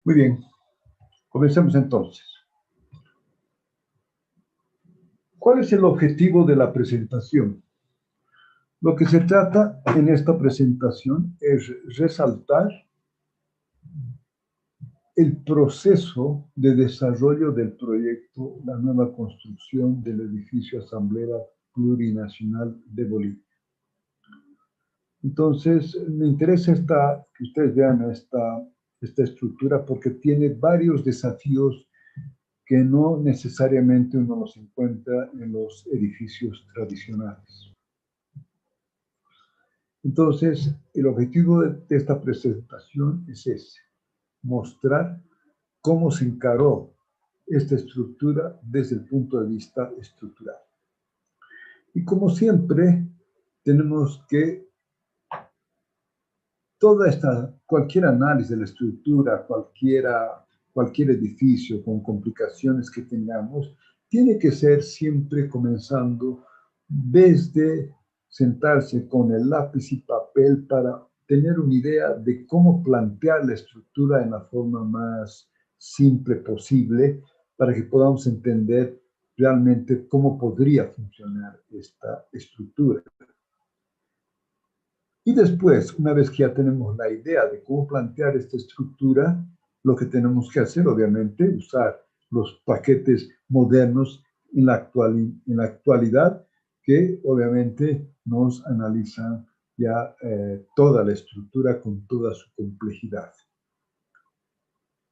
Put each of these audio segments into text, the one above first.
Muy bien, comencemos entonces. ¿Cuál es el objetivo de la presentación? Lo que se trata en esta presentación es resaltar el proceso de desarrollo del proyecto, la nueva construcción del edificio Asamblea Plurinacional de Bolivia. Entonces, me interesa que ustedes vean esta estructura porque tiene varios desafíos que no necesariamente uno los encuentra en los edificios tradicionales. Entonces, el objetivo de esta presentación es ese, mostrar cómo se encaró esta estructura desde el punto de vista estructural. Y como siempre, tenemos que cualquier análisis de la estructura, cualquier edificio con complicaciones que tengamos, tiene que ser siempre comenzando desde sentarse con el lápiz y papel para tener una idea de cómo plantear la estructura en la forma más simple posible para que podamos entender realmente cómo podría funcionar esta estructura. Y después, una vez que ya tenemos la idea de cómo plantear esta estructura, lo que tenemos que hacer, obviamente, usar los paquetes modernos en la actualidad, que obviamente nos analizan ya toda la estructura con toda su complejidad.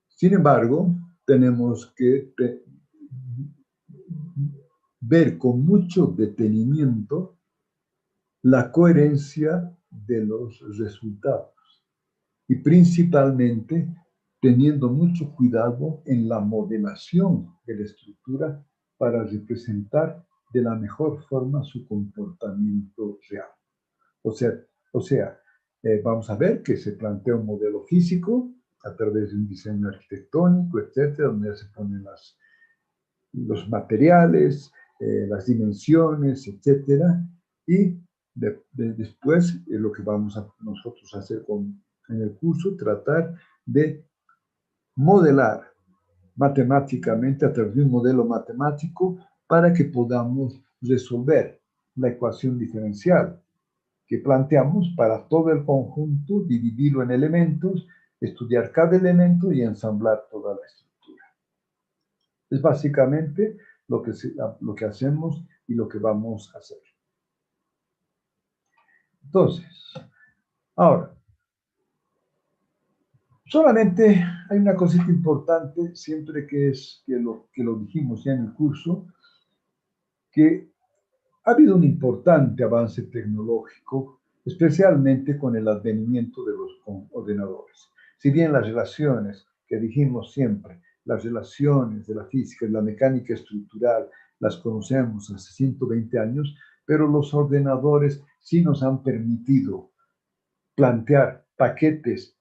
Sin embargo, tenemos que ver con mucho detenimiento la coherencia de los resultados y principalmente teniendo mucho cuidado en la modelación de la estructura para representar de la mejor forma su comportamiento real. O sea, vamos a ver que se plantea un modelo físico a través de un diseño arquitectónico, etcétera, donde se ponen los materiales, las dimensiones, etcétera, y después lo que vamos a nosotros a hacer en el curso, tratar de modelar matemáticamente a través de un modelo matemático para que podamos resolver la ecuación diferencial que planteamos para todo el conjunto, dividirlo en elementos, estudiar cada elemento y ensamblar toda la estructura. Es básicamente lo que hacemos y lo que vamos a hacer. Entonces, ahora, solamente hay una cosita importante, siempre que lo dijimos ya en el curso, que ha habido un importante avance tecnológico, especialmente con el advenimiento de los ordenadores. Si bien las relaciones que dijimos siempre, las relaciones de la física y la mecánica estructural, las conocemos hace 120 años, pero los ordenadores sí nos han permitido plantear paquetes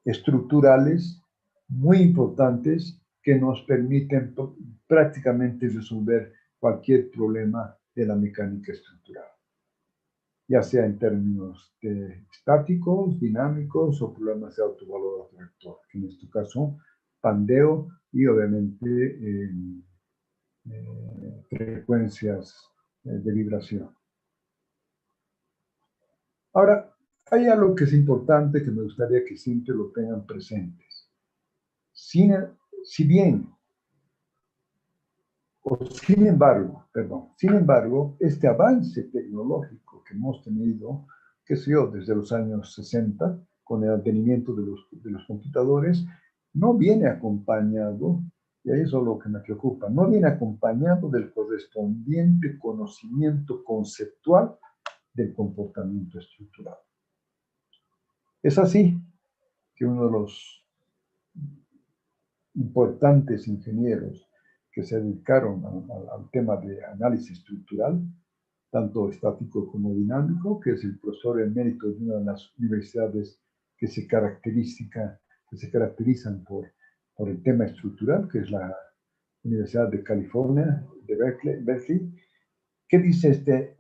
estructurales muy importantes que nos permiten prácticamente resolver cualquier problema de la mecánica estructural, ya sea en términos estáticos, dinámicos o problemas de autovalor atractor, que en este caso pandeo y obviamente frecuencias de vibración. Ahora, hay algo que es importante que me gustaría que siempre lo tengan presentes. Sin embargo, este avance tecnológico que hemos tenido, qué sé yo, desde los años 60, con el advenimiento de los computadores, no viene acompañado, y eso es lo que me preocupa, no viene acompañado del correspondiente conocimiento conceptual del comportamiento estructural. Es así que uno de los importantes ingenieros que se dedicaron al tema de análisis estructural, tanto estático como dinámico, que es el profesor emérito de una de las universidades que se caracterizan por el tema estructural, que es la Universidad de California, de Berkeley. ¿Qué dice este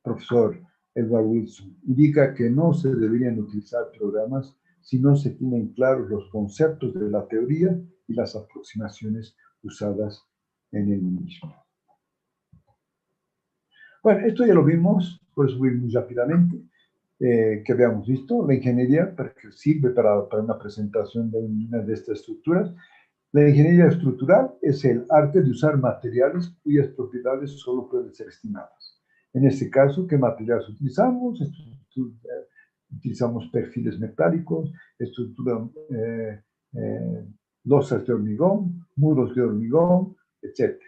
profesor Edward Wilson? Indica que no se deberían utilizar programas, si no se tienen claros los conceptos de la teoría y las aproximaciones usadas en el mismo. Bueno, esto ya lo vimos, por eso voy muy rápidamente, que habíamos visto. La ingeniería, para que sirve para una presentación de una de estas estructuras. La ingeniería estructural es el arte de usar materiales cuyas propiedades solo pueden ser estimadas. En este caso, ¿qué materiales utilizamos? Utilizamos perfiles metálicos, losas de hormigón, muros de hormigón, etc.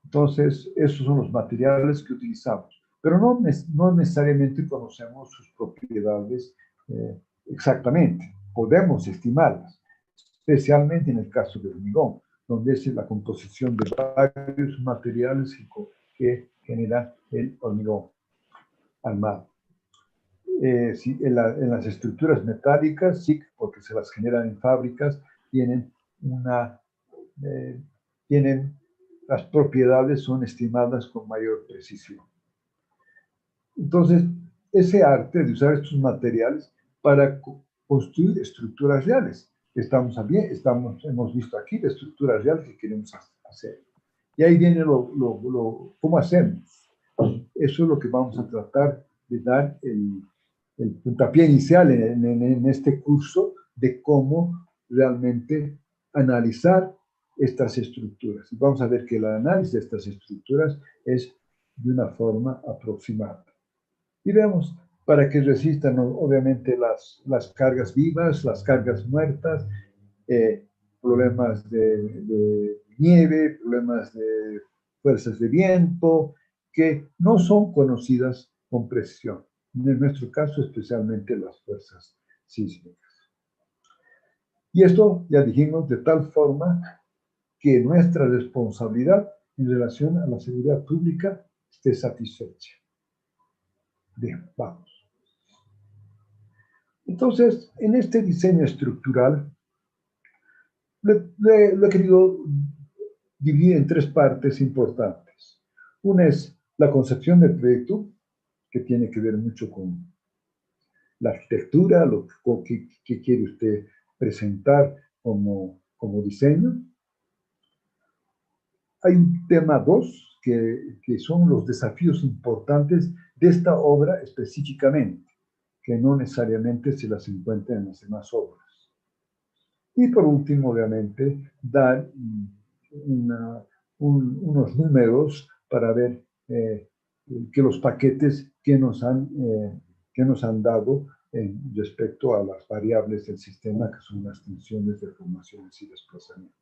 Entonces, esos son los materiales que utilizamos, pero no necesariamente conocemos sus propiedades exactamente. Podemos estimarlas, especialmente en el caso del hormigón, donde es la composición de varios materiales que genera el hormigón armado. En las estructuras metálicas, sí, porque se las generan en fábricas, tienen las propiedades son estimadas con mayor precisión. Entonces, ese arte de usar estos materiales para construir estructuras reales. Hemos visto aquí la estructura real que queremos hacer. Y ahí viene cómo hacemos. Eso es lo que vamos a tratar de dar el puntapié inicial en este curso de cómo realmente analizar estas estructuras. Y vamos a ver que el análisis de estas estructuras es de una forma aproximada. Y vemos, para que resistan obviamente las cargas vivas, las cargas muertas, problemas de nieve, problemas de fuerzas de viento, que no son conocidas con precisión. En nuestro caso, especialmente las fuerzas sísmicas. Y esto, ya dijimos, de tal forma que nuestra responsabilidad en relación a la seguridad pública esté satisfecha. Bien, vamos. Entonces, en este diseño estructural, lo he querido dividir en tres partes importantes. Una es la concepción del proyecto, que tiene que ver mucho con la arquitectura, que quiere usted presentar como diseño. Hay un tema 2, que son los desafíos importantes de esta obra específicamente, que no necesariamente se las encuentra en las demás obras. Y por último, obviamente, dar unos números para ver que los paquetes que nos han dado respecto a las variables del sistema, que son las tensiones, deformaciones y desplazamientos.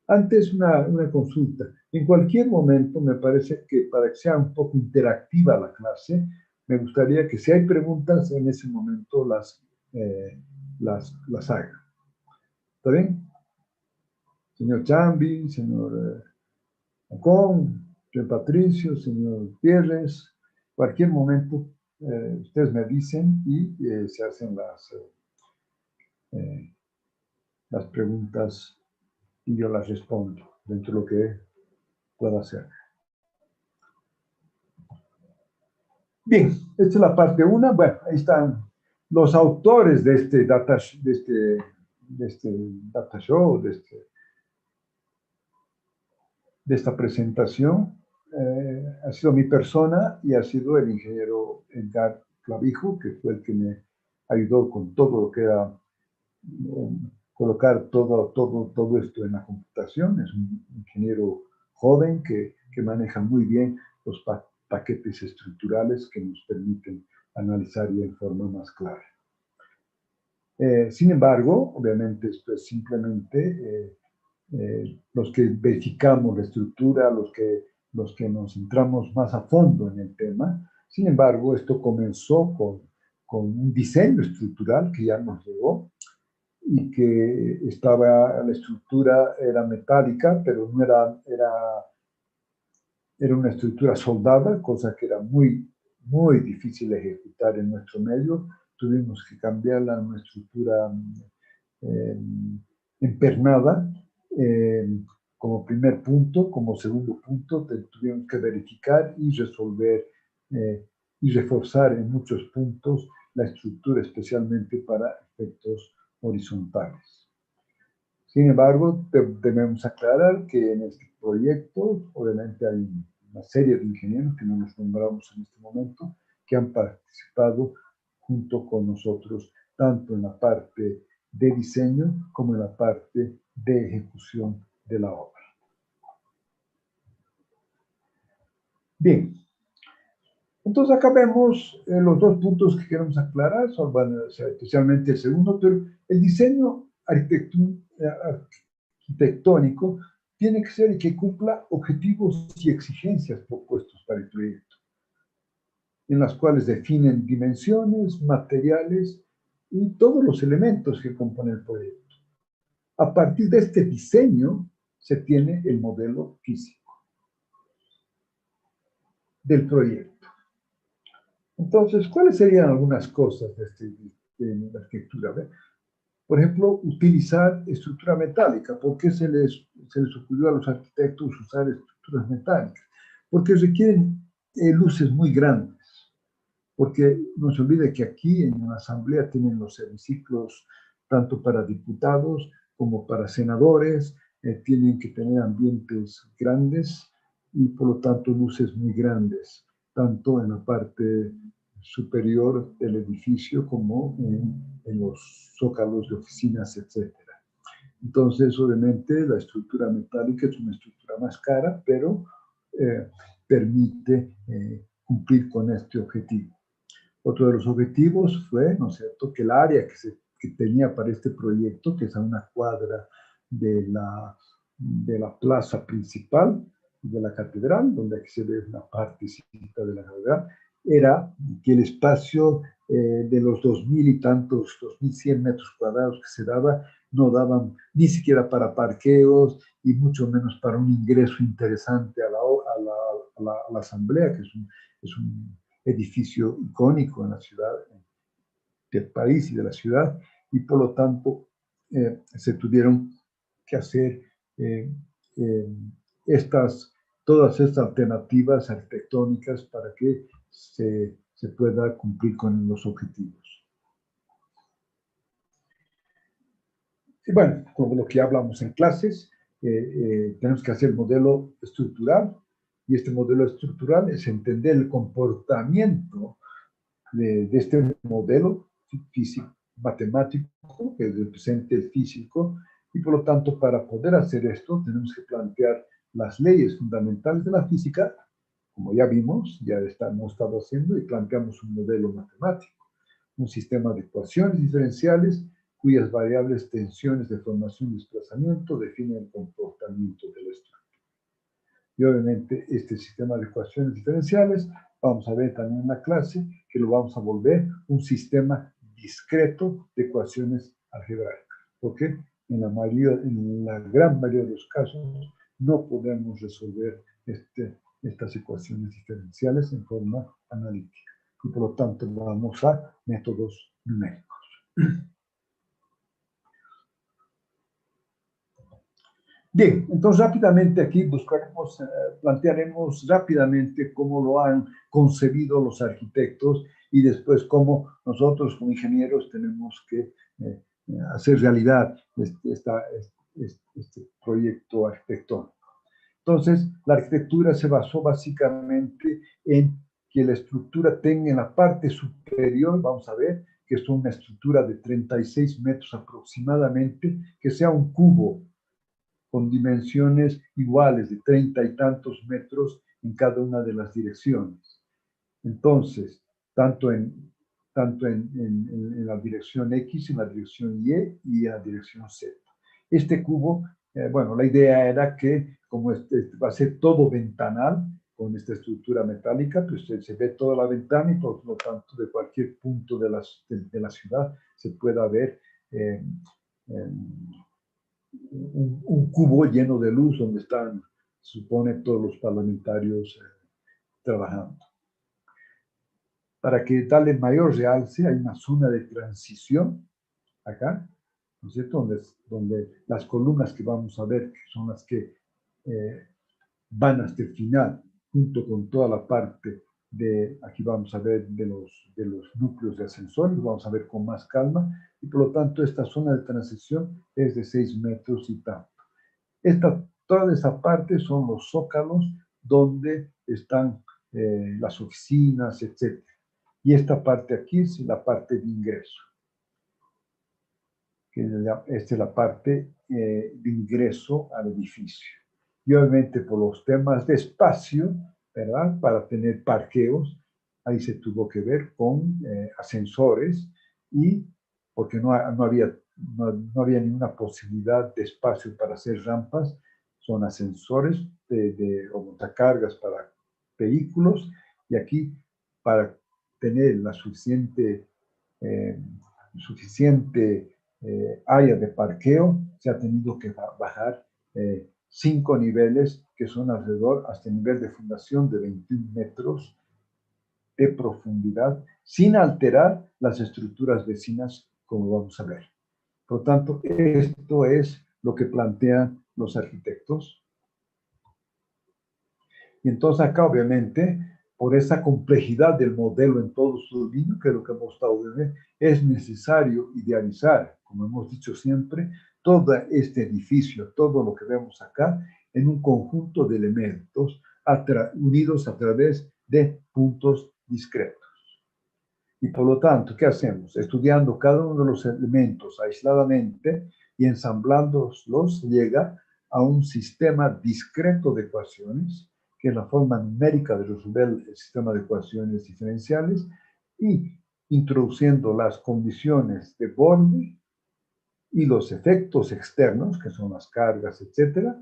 Antes, una consulta. En cualquier momento, me parece que para que sea un poco interactiva la clase, me gustaría que si hay preguntas, en ese momento las haga. ¿Está bien? Señor Chambi, señor Ocon, señor Patricio, señor Pierres, cualquier momento ustedes me dicen y se hacen las preguntas y yo las respondo dentro de lo que pueda hacer. Bien, esta es la parte 1. Bueno, ahí están los autores de este data show, de esta presentación. Ha sido mi persona y ha sido el ingeniero Edgar Clavijo, que fue el que me ayudó con todo lo que era colocar todo esto en la computación. Es un ingeniero joven que maneja muy bien los paquetes estructurales que nos permiten analizar ya en forma más clara. Sin embargo, obviamente esto es simplemente los que verificamos la estructura, los que nos centramos más a fondo en el tema. Sin embargo, esto comenzó con un diseño estructural que ya nos llegó y que la estructura era metálica, pero no era una estructura soldada, cosa que era muy, muy difícil de ejecutar en nuestro medio. Tuvimos que cambiarla a una estructura empernada, como primer punto. Como segundo punto, tuvimos que verificar y resolver y reforzar en muchos puntos la estructura especialmente para efectos horizontales. Sin embargo, debemos aclarar que en este proyecto, obviamente hay una serie de ingenieros que no los nombramos en este momento, que han participado junto con nosotros, tanto en la parte de diseño como en la parte de ejecución de la obra. Bien, entonces acá vemos los dos puntos que queremos aclarar, son, bueno, especialmente el segundo, pero el diseño arquitectónico tiene que ser el que cumpla objetivos y exigencias propuestos para el proyecto, en las cuales definen dimensiones, materiales y todos los elementos que componen el proyecto. A partir de este diseño se tiene el modelo físico del proyecto. Entonces, ¿cuáles serían algunas cosas de la arquitectura? Por ejemplo, utilizar estructura metálica. ¿Por qué se les ocurrió a los arquitectos usar estructuras metálicas? Porque requieren luces muy grandes. Porque no se olvide que aquí en la Asamblea tienen los hemiciclos tanto para diputados como para senadores, tienen que tener ambientes grandes y por lo tanto luces muy grandes, tanto en la parte superior del edificio como en los zócalos de oficinas, etc. Entonces, obviamente, la estructura metálica es una estructura más cara, pero permite cumplir con este objetivo. Otro de los objetivos fue, ¿no es cierto?, que el área que tenía para este proyecto, que es a una cuadra de la plaza principal de la catedral, donde aquí se ve una partecita de la catedral, era que el espacio de los 2.000 y tantos, 2.100 metros cuadrados que se daba, no daban ni siquiera para parqueos y mucho menos para un ingreso interesante a la asamblea, que es un edificio icónico en la ciudad, del país y de la ciudad, y por lo tanto se tuvieron que hacer todas estas alternativas arquitectónicas para que se pueda cumplir con los objetivos. Y bueno, como lo que hablamos en clases, tenemos que hacer el modelo estructural, y este modelo estructural es entender el comportamiento de este modelo físico, matemático, que representa el físico, y por lo tanto, para poder hacer esto, tenemos que plantear las leyes fundamentales de la física, como ya vimos, ya hemos estado haciendo, y planteamos un modelo matemático, un sistema de ecuaciones diferenciales, cuyas variables tensiones, deformación y desplazamiento definen el comportamiento de la estructura. Y obviamente este sistema de ecuaciones diferenciales, vamos a ver también en la clase, que lo vamos a volver un sistema discreto de ecuaciones algebraicas, porque en la gran mayoría de los casos no podemos resolver estas ecuaciones diferenciales en forma analítica, y por lo tanto vamos a métodos numéricos. Bien, entonces rápidamente aquí plantearemos rápidamente cómo lo han concebido los arquitectos y después cómo nosotros como ingenieros tenemos que hacer realidad este proyecto arquitectónico. Entonces, la arquitectura se basó básicamente en que la estructura tenga en la parte superior, vamos a ver, que es una estructura de 36 metros aproximadamente, que sea un cubo con dimensiones iguales de 30 y tantos metros en cada una de las direcciones. Entonces, tanto en la dirección X, en la dirección Y y en la dirección Z. Este cubo, bueno, la idea era que como va a ser todo ventanal, con esta estructura metálica, pues se ve toda la ventana y por lo tanto de cualquier punto de la ciudad se pueda ver un cubo lleno de luz donde están, supone, todos los parlamentarios trabajando. Para que darle mayor realce, hay una zona de transición acá, ¿no es cierto? Donde las columnas que vamos a ver, que son las que van hasta el final, junto con toda la parte aquí vamos a ver de los núcleos de ascensores, vamos a ver con más calma, y por lo tanto esta zona de transición es de 6 metros y tanto. Toda esa parte son los zócalos donde están las oficinas, etc. Y esta parte aquí es la parte de ingreso. Esta es la parte de ingreso al edificio. Y obviamente por los temas de espacio, ¿verdad? Para tener parqueos, ahí se tuvo que ver con ascensores y porque no había ninguna posibilidad de espacio para hacer rampas, son ascensores o montacargas para vehículos y aquí para tener la suficiente área de parqueo, se ha tenido que bajar 5 niveles, que son alrededor hasta el nivel de fundación de 21 metros de profundidad, sin alterar las estructuras vecinas, como vamos a ver. Por lo tanto, esto es lo que plantean los arquitectos. Y entonces acá, obviamente, por esa complejidad del modelo en todo su dominio, que es lo que hemos estado de ver, es necesario idealizar, como hemos dicho siempre, todo este edificio, todo lo que vemos acá, en un conjunto de elementos unidos a través de puntos discretos. Y por lo tanto, ¿qué hacemos? Estudiando cada uno de los elementos aisladamente y ensamblándolos, llega a un sistema discreto de ecuaciones, que es la forma numérica de resolver el sistema de ecuaciones diferenciales, y introduciendo las condiciones de borde y los efectos externos, que son las cargas, etcétera,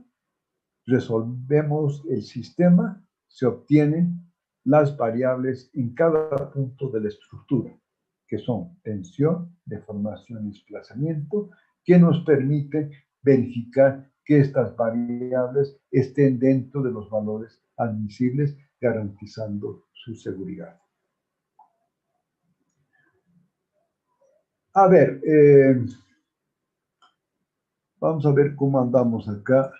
resolvemos el sistema, se obtienen las variables en cada punto de la estructura, que son tensión, deformación y desplazamiento, que nos permite verificar que estas variables estén dentro de los valores admisibles, garantizando su seguridad. A ver, vamos a ver cómo andamos acá.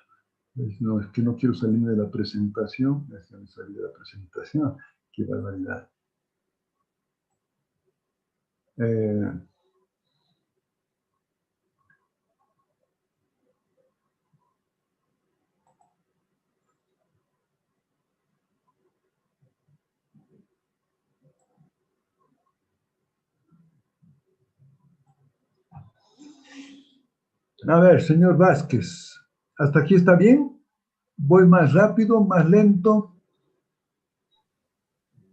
No, es que no quiero salirme de la presentación. Déjame salir de la presentación. Qué barbaridad. A ver, señor Vázquez, ¿hasta aquí está bien? ¿Voy más rápido, más lento?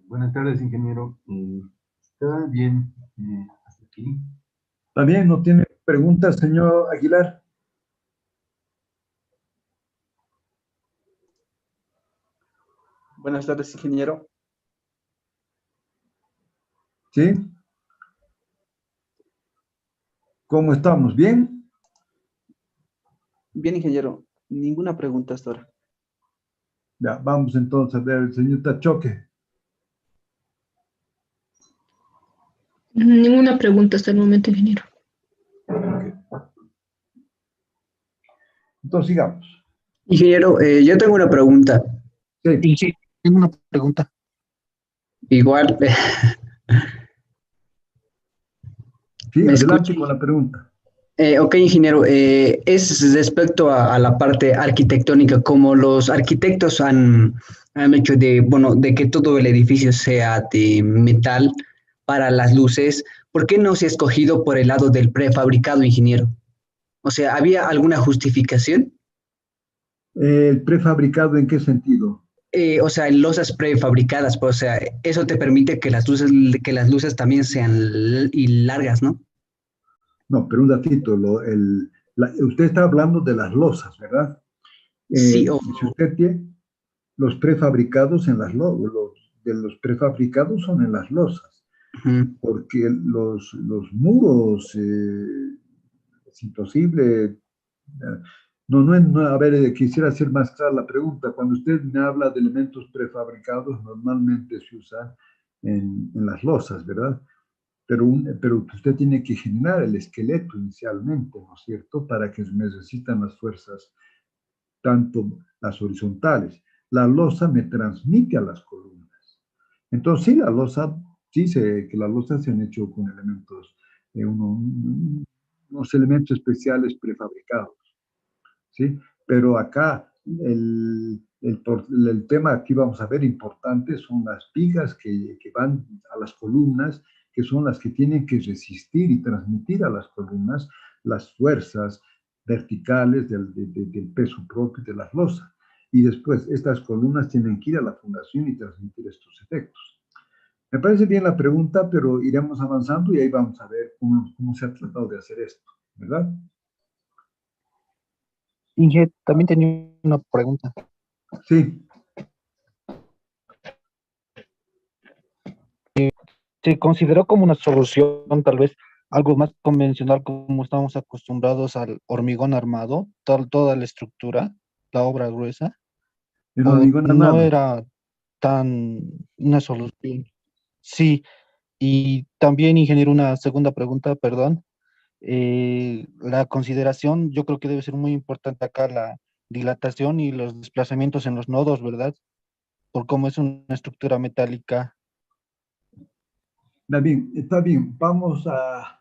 Buenas tardes, ingeniero. Está bien hasta aquí. ¿Está bien? ¿No tiene preguntas, señor Aguilar? Buenas tardes, ingeniero. ¿Sí? ¿Cómo estamos? ¿Bien? Bien, ingeniero. Ninguna pregunta hasta ahora. Ya, vamos entonces a ver el señor Tachoque. Ninguna pregunta hasta el momento, ingeniero. Okay. Entonces, sigamos. Ingeniero, yo tengo una pregunta. Sí. Sí, tengo una pregunta. Igual, Sí, ¿me adelante escucha? con la pregunta. Ok, ingeniero, es respecto a la parte arquitectónica, como los arquitectos han hecho de que todo el edificio sea de metal para las luces, ¿por qué no se ha escogido por el lado del prefabricado, ingeniero? O sea, ¿había alguna justificación? ¿El prefabricado en qué sentido? O sea, losas prefabricadas, pues, o sea, eso te permite que las luces también sean y largas, ¿no? No, pero un datito. Usted está hablando de las losas, ¿verdad? Sí, Si usted tiene los prefabricados de los prefabricados son en las losas, porque los muros es imposible. A ver, quisiera hacer más clara la pregunta. Cuando usted me habla de elementos prefabricados, normalmente se usan en las losas, ¿verdad? Pero usted tiene que generar el esqueleto inicialmente, ¿no es cierto? Para que necesitan las fuerzas, tanto las horizontales. La losa me transmite a las columnas. Entonces, sí, la losa, que las losas se han hecho con elementos, unos elementos especiales prefabricados, ¿sí? Pero acá el tema aquí vamos a ver importante son las vigas que van a las columnas, que son las que tienen que resistir y transmitir a las columnas las fuerzas verticales del peso propio de las losas. Y después estas columnas tienen que ir a la fundación y transmitir estos efectos. Me parece bien la pregunta, pero iremos avanzando y ahí vamos a ver cómo se ha tratado de hacer esto, ¿verdad? Inge, también tenía una pregunta. Sí. ¿Se consideró como una solución, tal vez, algo más convencional como estamos acostumbrados al hormigón armado, toda la estructura, la obra gruesa, El o hormigón no armado. era tan una solución? Sí, y también, ingeniero, una segunda pregunta, perdón. La consideración, yo creo que debe ser muy importante acá la dilatación y los desplazamientos en los nodos, ¿verdad? Por cómo es una estructura metálica. Está bien. Vamos a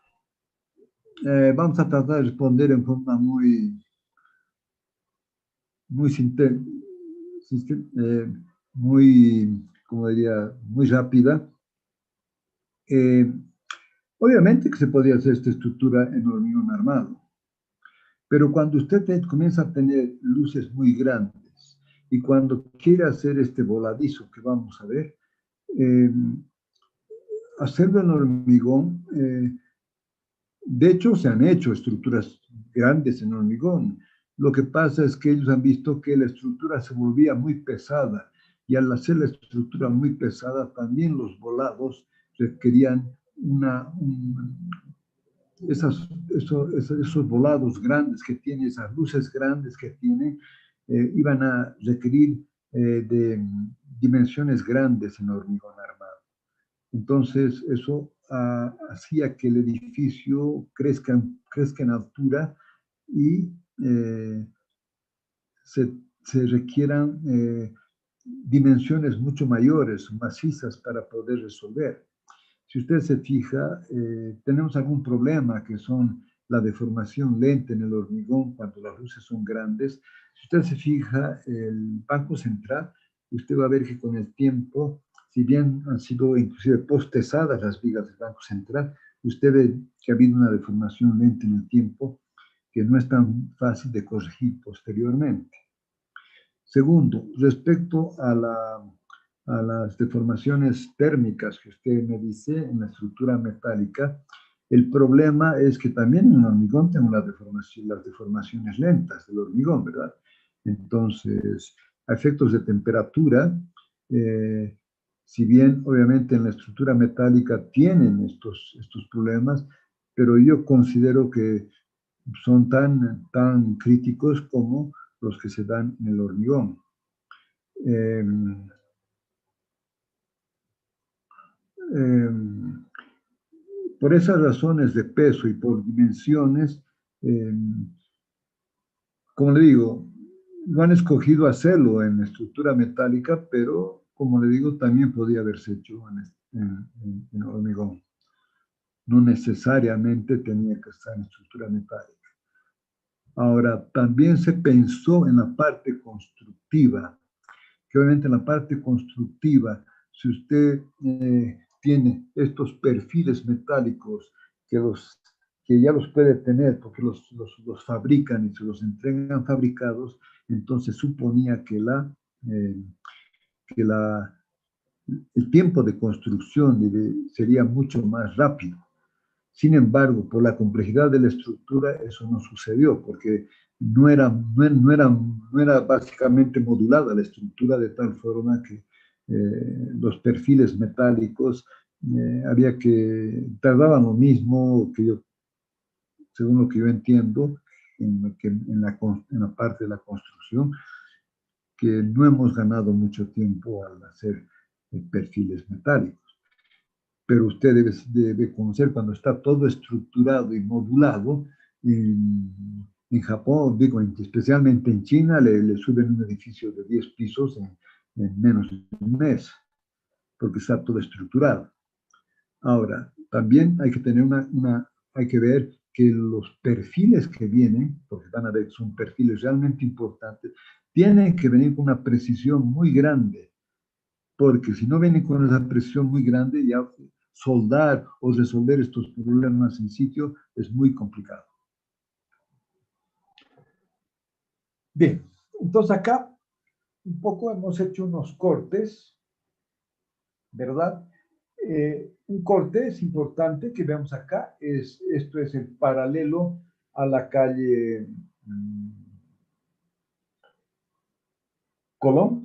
tratar de responder en forma muy, muy, como diría, muy rápida. Eh, Obviamente que se podría hacer esta estructura en hormigón armado, pero cuando usted comienza a tener luces muy grandes y cuando quiere hacer este voladizo que vamos a ver, eh, hacerlo en hormigón, de hecho se han hecho estructuras grandes en hormigón. Lo que pasa es que ellos han visto que la estructura se volvía muy pesada y al hacer la estructura muy pesada también los volados requerían esos volados grandes que tiene, esas luces grandes que tiene, iban a requerir de dimensiones grandes en hormigón armado. Entonces, eso hacía que el edificio crezca en altura y se requieran dimensiones mucho mayores, macizas, para poder resolver. Si usted se fija, tenemos algún problema que son la deformación lenta en el hormigón cuando las luces son grandes. Si usted se fija, el banco central, usted va a ver que con el tiempo, si bien han sido inclusive postesadas las vigas del banco central, usted ve que ha habido una deformación lenta en el tiempo que no es tan fácil de corregir posteriormente. Segundo, respecto a las deformaciones térmicas que usted me dice en la estructura metálica, el problema es que también en el hormigón tengo las deformaciones lentas del hormigón, ¿verdad? Entonces, a efectos de temperatura, si bien obviamente en la estructura metálica tienen estos problemas, pero yo considero que son tan críticos como los que se dan en el hormigón. Eh, eh, por esas razones de peso y por dimensiones, eh, como le digo, no han escogido hacerlo en estructura metálica, pero como le digo, también podía haberse hecho en hormigón. No necesariamente tenía que estar en estructura metálica. Ahora, también se pensó en la parte constructiva, que obviamente en la parte constructiva, si usted tiene estos perfiles metálicos que ya los puede tener porque los fabrican y se los entregan fabricados, entonces suponía eh, que el tiempo de construcción sería mucho más rápido. Sin embargo, por la complejidad de la estructura, eso no sucedió, porque no era básicamente modulada la estructura de tal forma que los perfiles metálicos tardaban lo mismo según lo que yo entiendo, en la parte de la construcción, que no hemos ganado mucho tiempo al hacer perfiles metálicos. Pero usted debe conocer cuando está todo estructurado y modulado. En Japón, especialmente en China, le suben un edificio de 10 pisos en menos de un mes, porque está todo estructurado. Ahora, también hay que tener hay que ver que los perfiles que vienen, porque van a ver que son perfiles realmente importantes, tienen que venir con una precisión muy grande, porque si no vienen con esa precisión muy grande, ya soldar o resolver estos problemas en sitio es muy complicado. Bien, entonces acá un poco hemos hecho unos cortes, ¿verdad? Un corte es importante que veamos acá, esto es el paralelo a la calle Colón.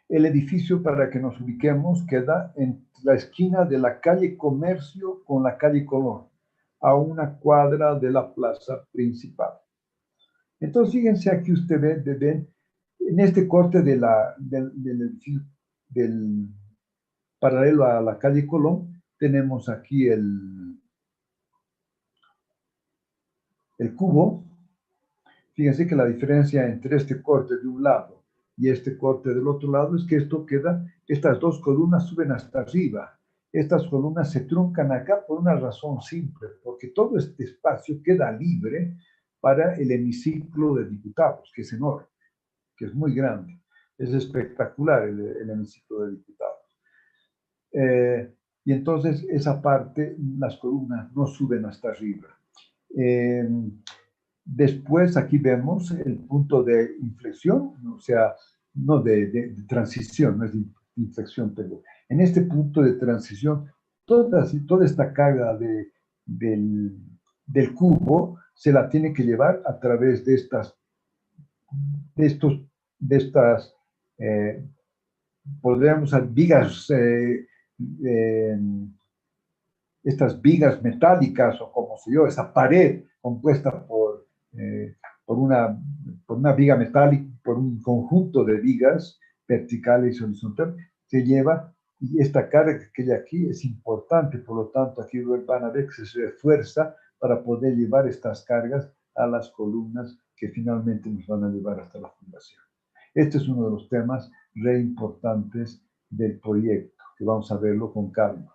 El edificio, para que nos ubiquemos, queda en la esquina de la calle Comercio con la calle Colón, a una cuadra de la plaza principal. Entonces, fíjense aquí ustedes ven en este corte del edificio, del paralelo a la calle Colón, tenemos aquí el cubo. Fíjense que la diferencia entre este corte de un lado y este corte del otro lado es que esto queda, estas dos columnas suben hasta arriba. Estas columnas se truncan acá por una razón simple, porque todo este espacio queda libre para el hemiciclo de diputados, que es enorme, que es muy grande. Es espectacular el hemiciclo de diputados. Y entonces esa parte, las columnas no suben hasta arriba. Después aquí vemos el punto de inflexión, o sea, no de transición, no es de inflexión, pero en este punto de transición, toda esta carga del cubo se la tiene que llevar a través de estas podríamos usar vigas, estas vigas metálicas o como se yo, esa pared compuesta por una viga metálica, por un conjunto de vigas verticales y horizontales, se lleva, y esta carga que hay aquí es importante, por lo tanto aquí van a ver que se refuerza para poder llevar estas cargas a las columnas que finalmente nos van a llevar hasta la fundación. Este es uno de los temas re importantes del proyecto, que vamos a verlo con calma.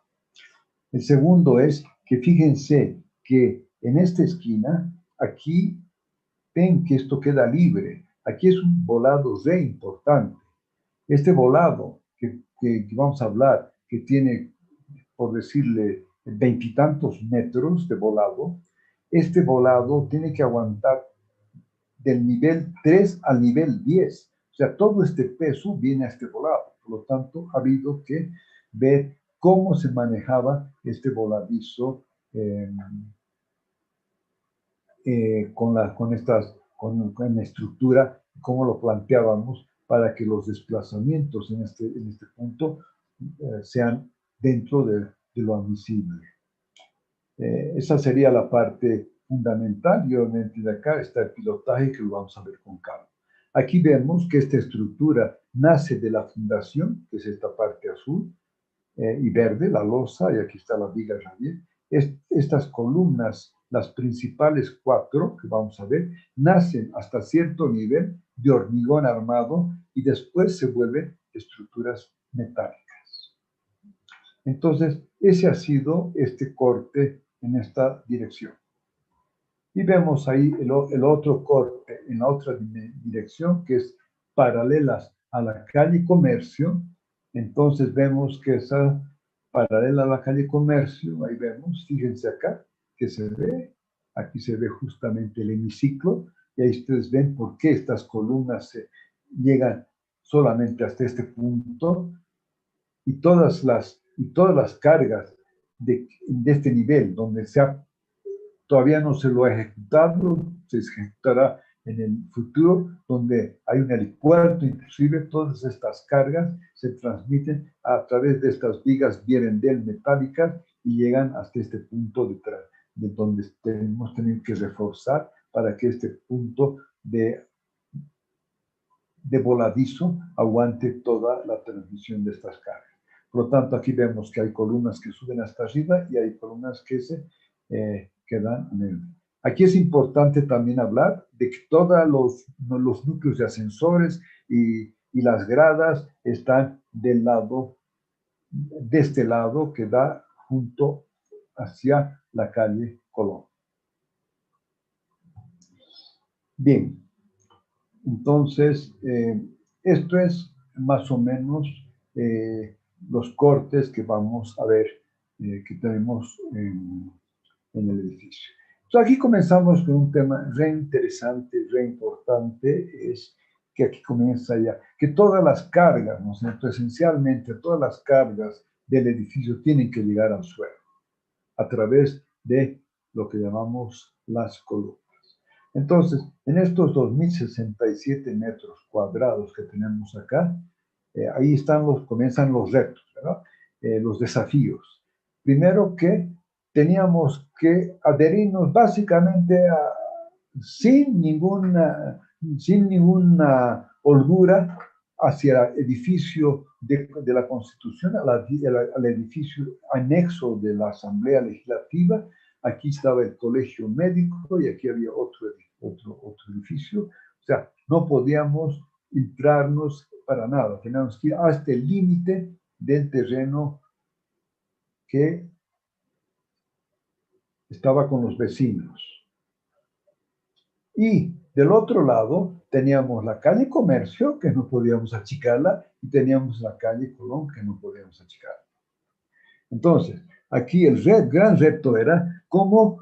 El segundo es que fíjense que en esta esquina, aquí ven que esto queda libre. Aquí es un volado re importante. Este volado que vamos a hablar, que tiene, por decirle, 20 y tantos metros de volado, este volado tiene que aguantar del nivel 3 al nivel 10. O sea, todo este peso viene a este volado. Por lo tanto, ha habido que ver cómo se manejaba este voladizo con la estructura, cómo lo planteábamos para que los desplazamientos en este punto sean dentro de lo admisible. Esa sería la parte fundamental, y obviamente de acá está el pilotaje, que lo vamos a ver con calma. Aquí vemos que esta estructura nace de la fundación, que es esta parte azul y verde, la losa, y aquí está la viga radial. Estas columnas, las principales 4 que vamos a ver, nacen hasta cierto nivel de hormigón armado y después se vuelven estructuras metálicas. Entonces, ese ha sido este corte en esta dirección. Y vemos ahí el otro corte en la otra dirección, que es paralelas a la calle Comercio. Entonces vemos que esa paralela a la calle Comercio, ahí vemos, fíjense acá, que se ve, aquí se ve justamente el hemiciclo, y ahí ustedes ven por qué estas columnas llegan solamente hasta este punto, y todas las cargas de este nivel, donde todavía no se lo ha ejecutado, se ejecutará en el futuro, donde hay un helipuerto, inclusive todas estas cargas se transmiten a través de estas vigas Vierendel metálicas y llegan hasta este punto de donde tenemos que reforzar para que este punto de voladizo aguante toda la transmisión de estas cargas. Por lo tanto, aquí vemos que hay columnas que suben hasta arriba y hay columnas que se quedan en el... Aquí es importante también hablar de que todos los núcleos de ascensores y y las gradas están del lado, de este lado que da junto hacia la calle Colón. Bien, entonces esto es más o menos los cortes que vamos a ver que tenemos en el edificio. Entonces aquí comenzamos con un tema re interesante, re importante, es que aquí comienza ya, que todas las cargas, ¿no es cierto? Esencialmente todas las cargas del edificio tienen que llegar al suelo, a través de lo que llamamos las columnas. Entonces, en estos 2067 metros cuadrados que tenemos acá, ahí están comienzan los retos, ¿verdad? Los desafíos. Primero que teníamos que adherirnos básicamente sin ninguna holgura hacia el edificio de la Constitución, al edificio anexo de la Asamblea Legislativa. Aquí estaba el colegio médico y aquí había otro edificio. O sea, no podíamos entrarnos para nada. Teníamos que ir hasta el límite del terreno que estaba con los vecinos. Y del otro lado teníamos la calle Comercio, que no podíamos achicarla, y teníamos la calle Colón, que no podíamos achicarla. Entonces, aquí el gran reto era cómo,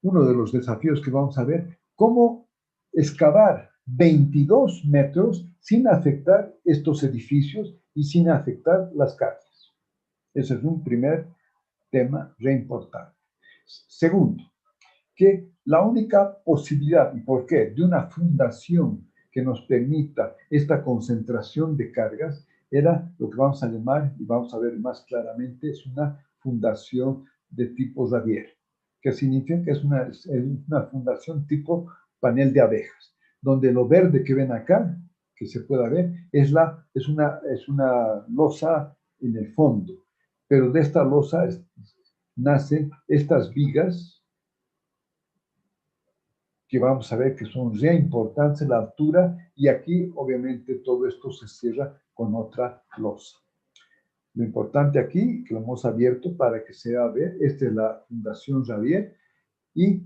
uno de los desafíos que vamos a ver, cómo excavar 22 metros sin afectar estos edificios y sin afectar las calles. Ese es un primer tema re importante. Segundo, que la única posibilidad, ¿y por qué?, de una fundación que nos permita esta concentración de cargas era lo que vamos a llamar, y vamos a ver más claramente, es una fundación de tipo Xavier, que significa que es una fundación tipo panel de abejas, donde lo verde que ven acá, que se pueda ver, es una losa en el fondo, pero de esta losa nacen estas vigas que vamos a ver que son ya importantes en la altura, y aquí obviamente todo esto se cierra con otra losa. Lo importante aquí, que lo hemos abierto para que se vea, esta es la Fundación Xavier, y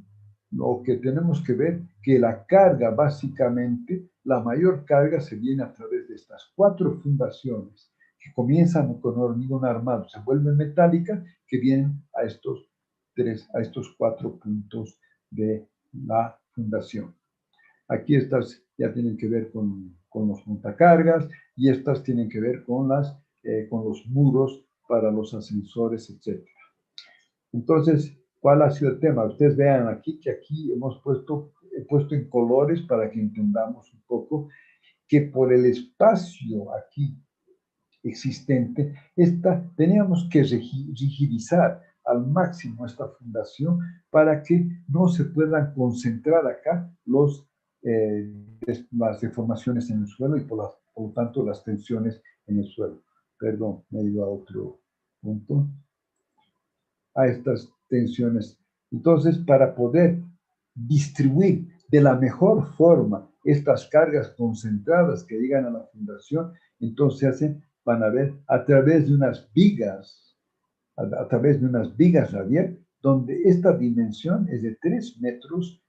lo que tenemos que ver, que la carga básicamente, la mayor carga se viene a través de estas 4 fundaciones, que comienzan con hormigón armado, se vuelven metálicas, que vienen a estos 4 puntos de la fundación. Aquí estas ya tienen que ver con los montacargas, y estas tienen que ver con los muros para los ascensores, etc. Entonces, ¿cuál ha sido el tema? Ustedes vean aquí que aquí he puesto en colores para que entendamos un poco que por el espacio aquí existente, teníamos que rigidizar al máximo esta fundación para que no se puedan concentrar acá las deformaciones en el suelo y por lo tanto las tensiones en el suelo. Perdón, me he ido a otro punto. A estas tensiones. Entonces, para poder distribuir de la mejor forma estas cargas concentradas que llegan a la fundación, entonces van a ver a través de unas vigas, Javier, donde esta dimensión es de 3,50 metros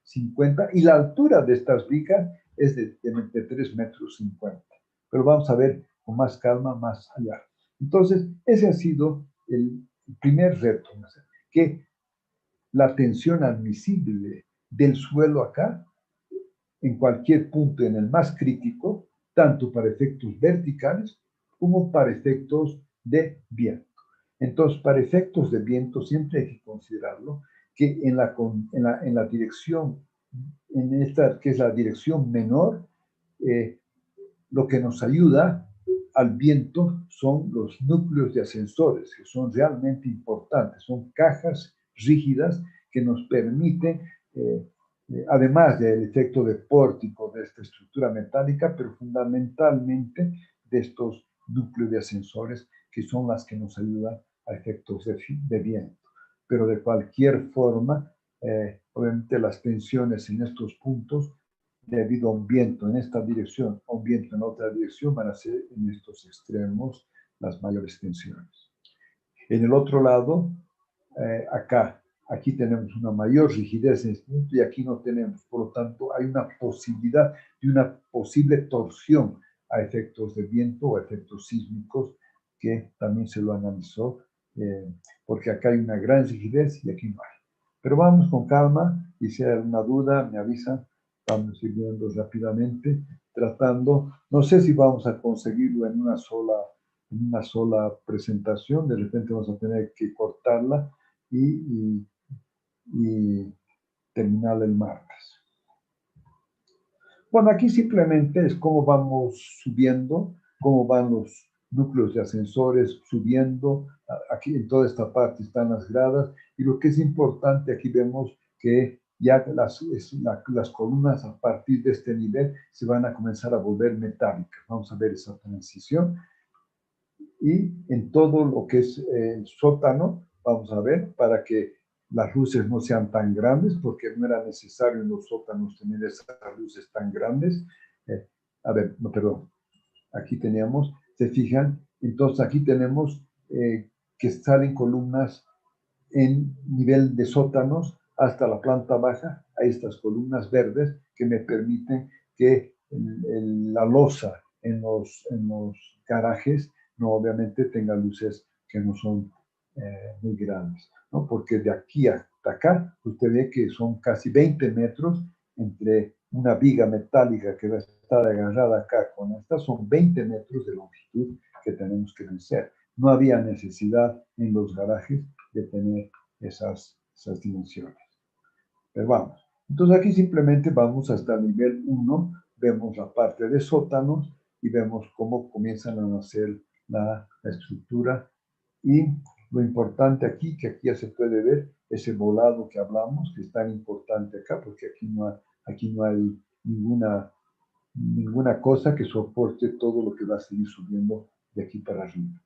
y la altura de estas vigas es de 3,50 metros. Pero vamos a ver con más calma más allá. Entonces, ese ha sido el primer reto, que la tensión admisible del suelo acá, en cualquier punto, en el más crítico, tanto para efectos verticales como para efectos de viento. Entonces, para efectos de viento siempre hay que considerarlo que en la dirección, en esta que es la dirección menor, lo que nos ayuda al viento son los núcleos de ascensores, que son realmente importantes, son cajas rígidas que nos permiten, además del efecto de pórtico de esta estructura metálica, pero fundamentalmente de estos núcleos de ascensores, que son las que nos ayudan a efectos de viento. Pero de cualquier forma, obviamente las tensiones en estos puntos debido a un viento en esta dirección o un viento en otra dirección, van a ser en estos extremos las mayores tensiones. En el otro lado, aquí tenemos una mayor rigidez en este punto y aquí no tenemos. Por lo tanto, hay una posibilidad de una posible torsión a efectos de viento o efectos sísmicos que también se lo analizó, porque acá hay una gran rigidez y aquí no hay. Pero vamos con calma y si hay alguna duda me avisan, vamos a ir viendo rápidamente, tratando, no sé si vamos a conseguirlo en una sola presentación, de repente vamos a tener que cortarla y terminarla el martes. Bueno, aquí simplemente es cómo vamos subiendo, cómo van los núcleos de ascensores subiendo. Aquí en toda esta parte están las gradas y lo que es importante, aquí vemos que ya las columnas a partir de este nivel se van a comenzar a volver metálicas. Vamos a ver esa transición. Y en todo lo que es el sótano, vamos a ver, para que las luces no sean tan grandes, porque no era necesario en los sótanos tener esas luces tan grandes. No, perdón, aquí teníamos, se fijan, entonces aquí tenemos que salen columnas en nivel de sótanos hasta la planta baja, a estas columnas verdes que me permiten que la losa en los garajes no obviamente tenga luces que no son muy grandes, ¿no? Porque de aquí hasta acá usted ve que son casi 20 metros entre una viga metálica que va a estar agarrada acá con esta, son 20 metros de longitud que tenemos que vencer. No había necesidad en los garajes de tener esas dimensiones. Pero vamos. Entonces aquí simplemente vamos hasta el nivel 1, vemos la parte de sótanos y vemos cómo comienzan a nacer la estructura. Y lo importante aquí, que aquí ya se puede ver, ese volado que hablamos, que es tan importante acá, porque aquí no hay ninguna cosa que soporte todo lo que va a seguir subiendo de aquí para arriba.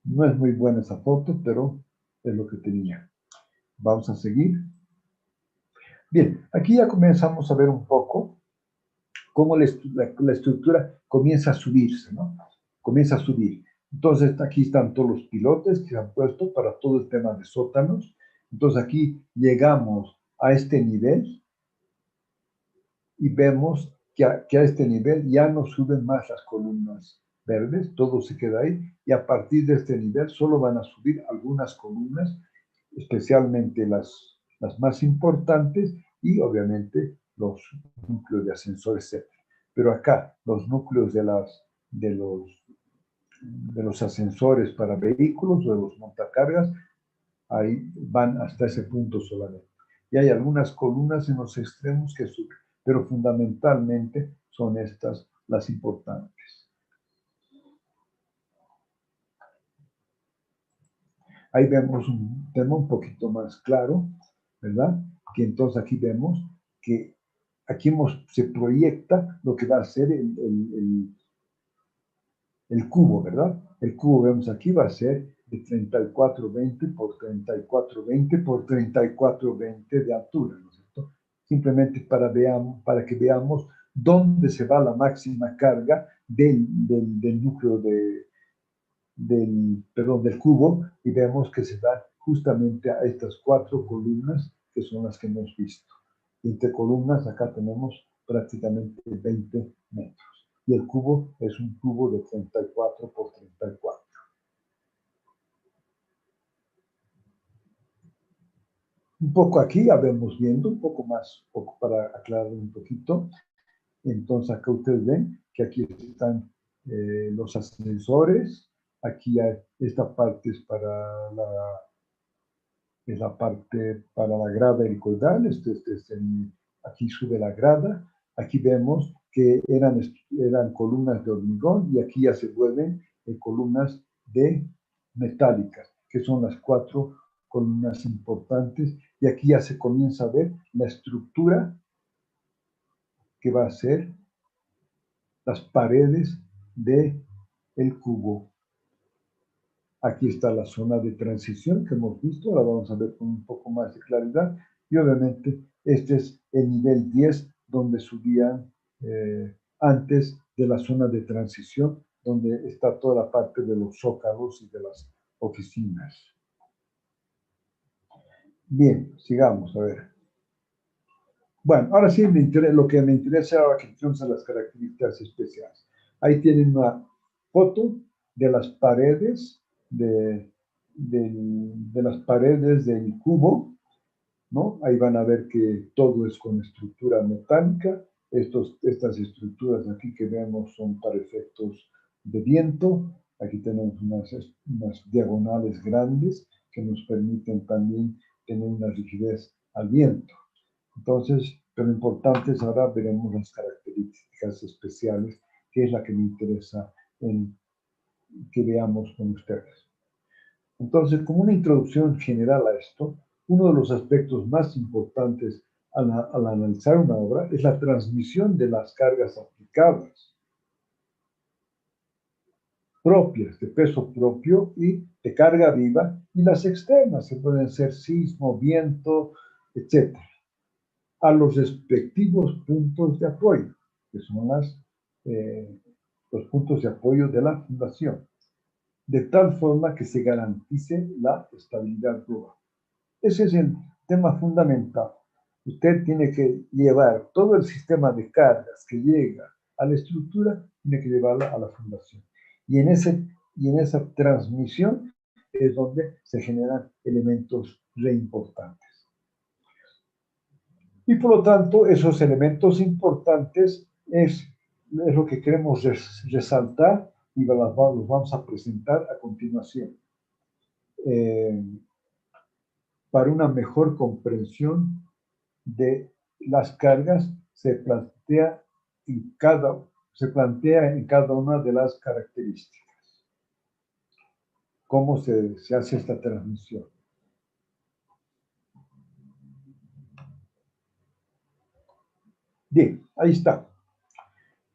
No es muy buena esa foto, pero es lo que tenía. Vamos a seguir. Bien, aquí ya comenzamos a ver un poco cómo la estructura comienza a subirse, ¿no? Comienza a subir. Entonces, aquí están todos los pilotes que se han puesto para todo el tema de sótanos. Entonces, aquí llegamos a este nivel y vemos que a este nivel ya no suben más las columnas verdes, todo se queda ahí, y a partir de este nivel solo van a subir algunas columnas, especialmente las más importantes, y obviamente los núcleos de ascensores, etc. Pero acá, los núcleos de los ascensores para vehículos o de los montacargas, ahí van hasta ese punto solamente. Y hay algunas columnas en los extremos que suben, pero fundamentalmente son estas las importantes. Ahí vemos un tema un poquito más claro, ¿verdad? Que entonces aquí vemos que aquí se proyecta lo que va a ser el cubo, ¿verdad? El cubo, vemos aquí, va a ser de 3420 por 3420 por 3420 de altura, ¿no es cierto? Simplemente para que veamos dónde se va la máxima carga del núcleo del cubo, y vemos que se da justamente a estas 4 columnas que son las que hemos visto. Entre columnas acá tenemos prácticamente 20 metros. Y el cubo es un cubo de 34 por 34. Un poco aquí ya vemos viendo, un poco para aclarar un poquito. Entonces acá ustedes ven que aquí están los ascensores. Aquí esta parte es la parte para la grada helicoidal. Aquí sube la grada. Aquí vemos que eran columnas de hormigón y aquí ya se vuelven columnas metálicas, que son las 4 columnas importantes. Y aquí ya se comienza a ver la estructura que va a ser las paredes del cubo. Aquí está la zona de transición que hemos visto, ahora vamos a ver con un poco más de claridad. Y obviamente este es el nivel 10 donde subían antes de la zona de transición, donde está toda la parte de los zócalos y de las oficinas. Bien, sigamos, a ver. Bueno, ahora sí lo que me interesa ahora que son las características especiales. Ahí tienen una foto de las paredes de las paredes del cubo, ¿no? Ahí van a ver que todo es con estructura metálica. Estas estructuras aquí que vemos son para efectos de viento. Aquí tenemos unas diagonales grandes que nos permiten también tener una rigidez al viento. Entonces, pero lo importante es ahora veremos las características especiales, que es la que me interesa que veamos con ustedes. Entonces, como una introducción general a esto, uno de los aspectos más importantes al analizar una obra es la transmisión de las cargas aplicadas, propias, de peso propio y de carga viva, y las externas, que pueden ser sismo, viento, etc., a los respectivos puntos de apoyo, que son los puntos de apoyo de la fundación, de tal forma que se garantice la estabilidad global. Ese es el tema fundamental. Usted tiene que llevar todo el sistema de cargas que llega a la estructura, tiene que llevarla a la fundación. Y en esa transmisión es donde se generan elementos reimportantes. Y por lo tanto, esos elementos importantes es lo que queremos resaltar y los vamos a presentar a continuación. Para una mejor comprensión de las cargas se plantea en cada una de las características. ¿Cómo se hace esta transmisión? Bien, ahí está.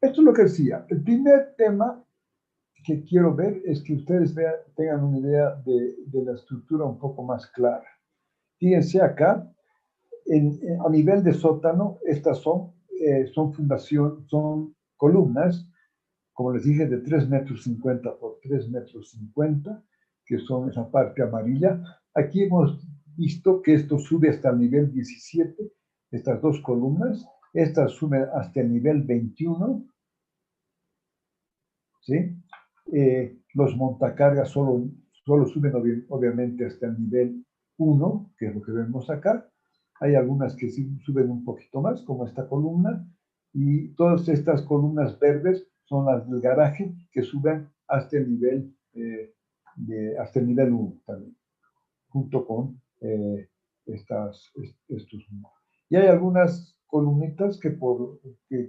Esto es lo que decía. El primer tema que quiero ver es que ustedes tengan una idea de la estructura un poco más clara. Fíjense acá, a nivel de sótano, estas son columnas, como les dije, de 3,50 metros por 3,50 metros, que son esa parte amarilla. Aquí hemos visto que esto sube hasta el nivel 17, estas dos columnas. Estas suben hasta el nivel 21, ¿sí? Los montacargas solo suben obviamente hasta el nivel 1, que es lo que vemos acá. Hay algunas que sí suben un poquito más, como esta columna, y todas estas columnas verdes son las del garaje, que suben hasta el nivel, hasta el nivel 1 también, junto con estos números. Y hay algunas columnitas que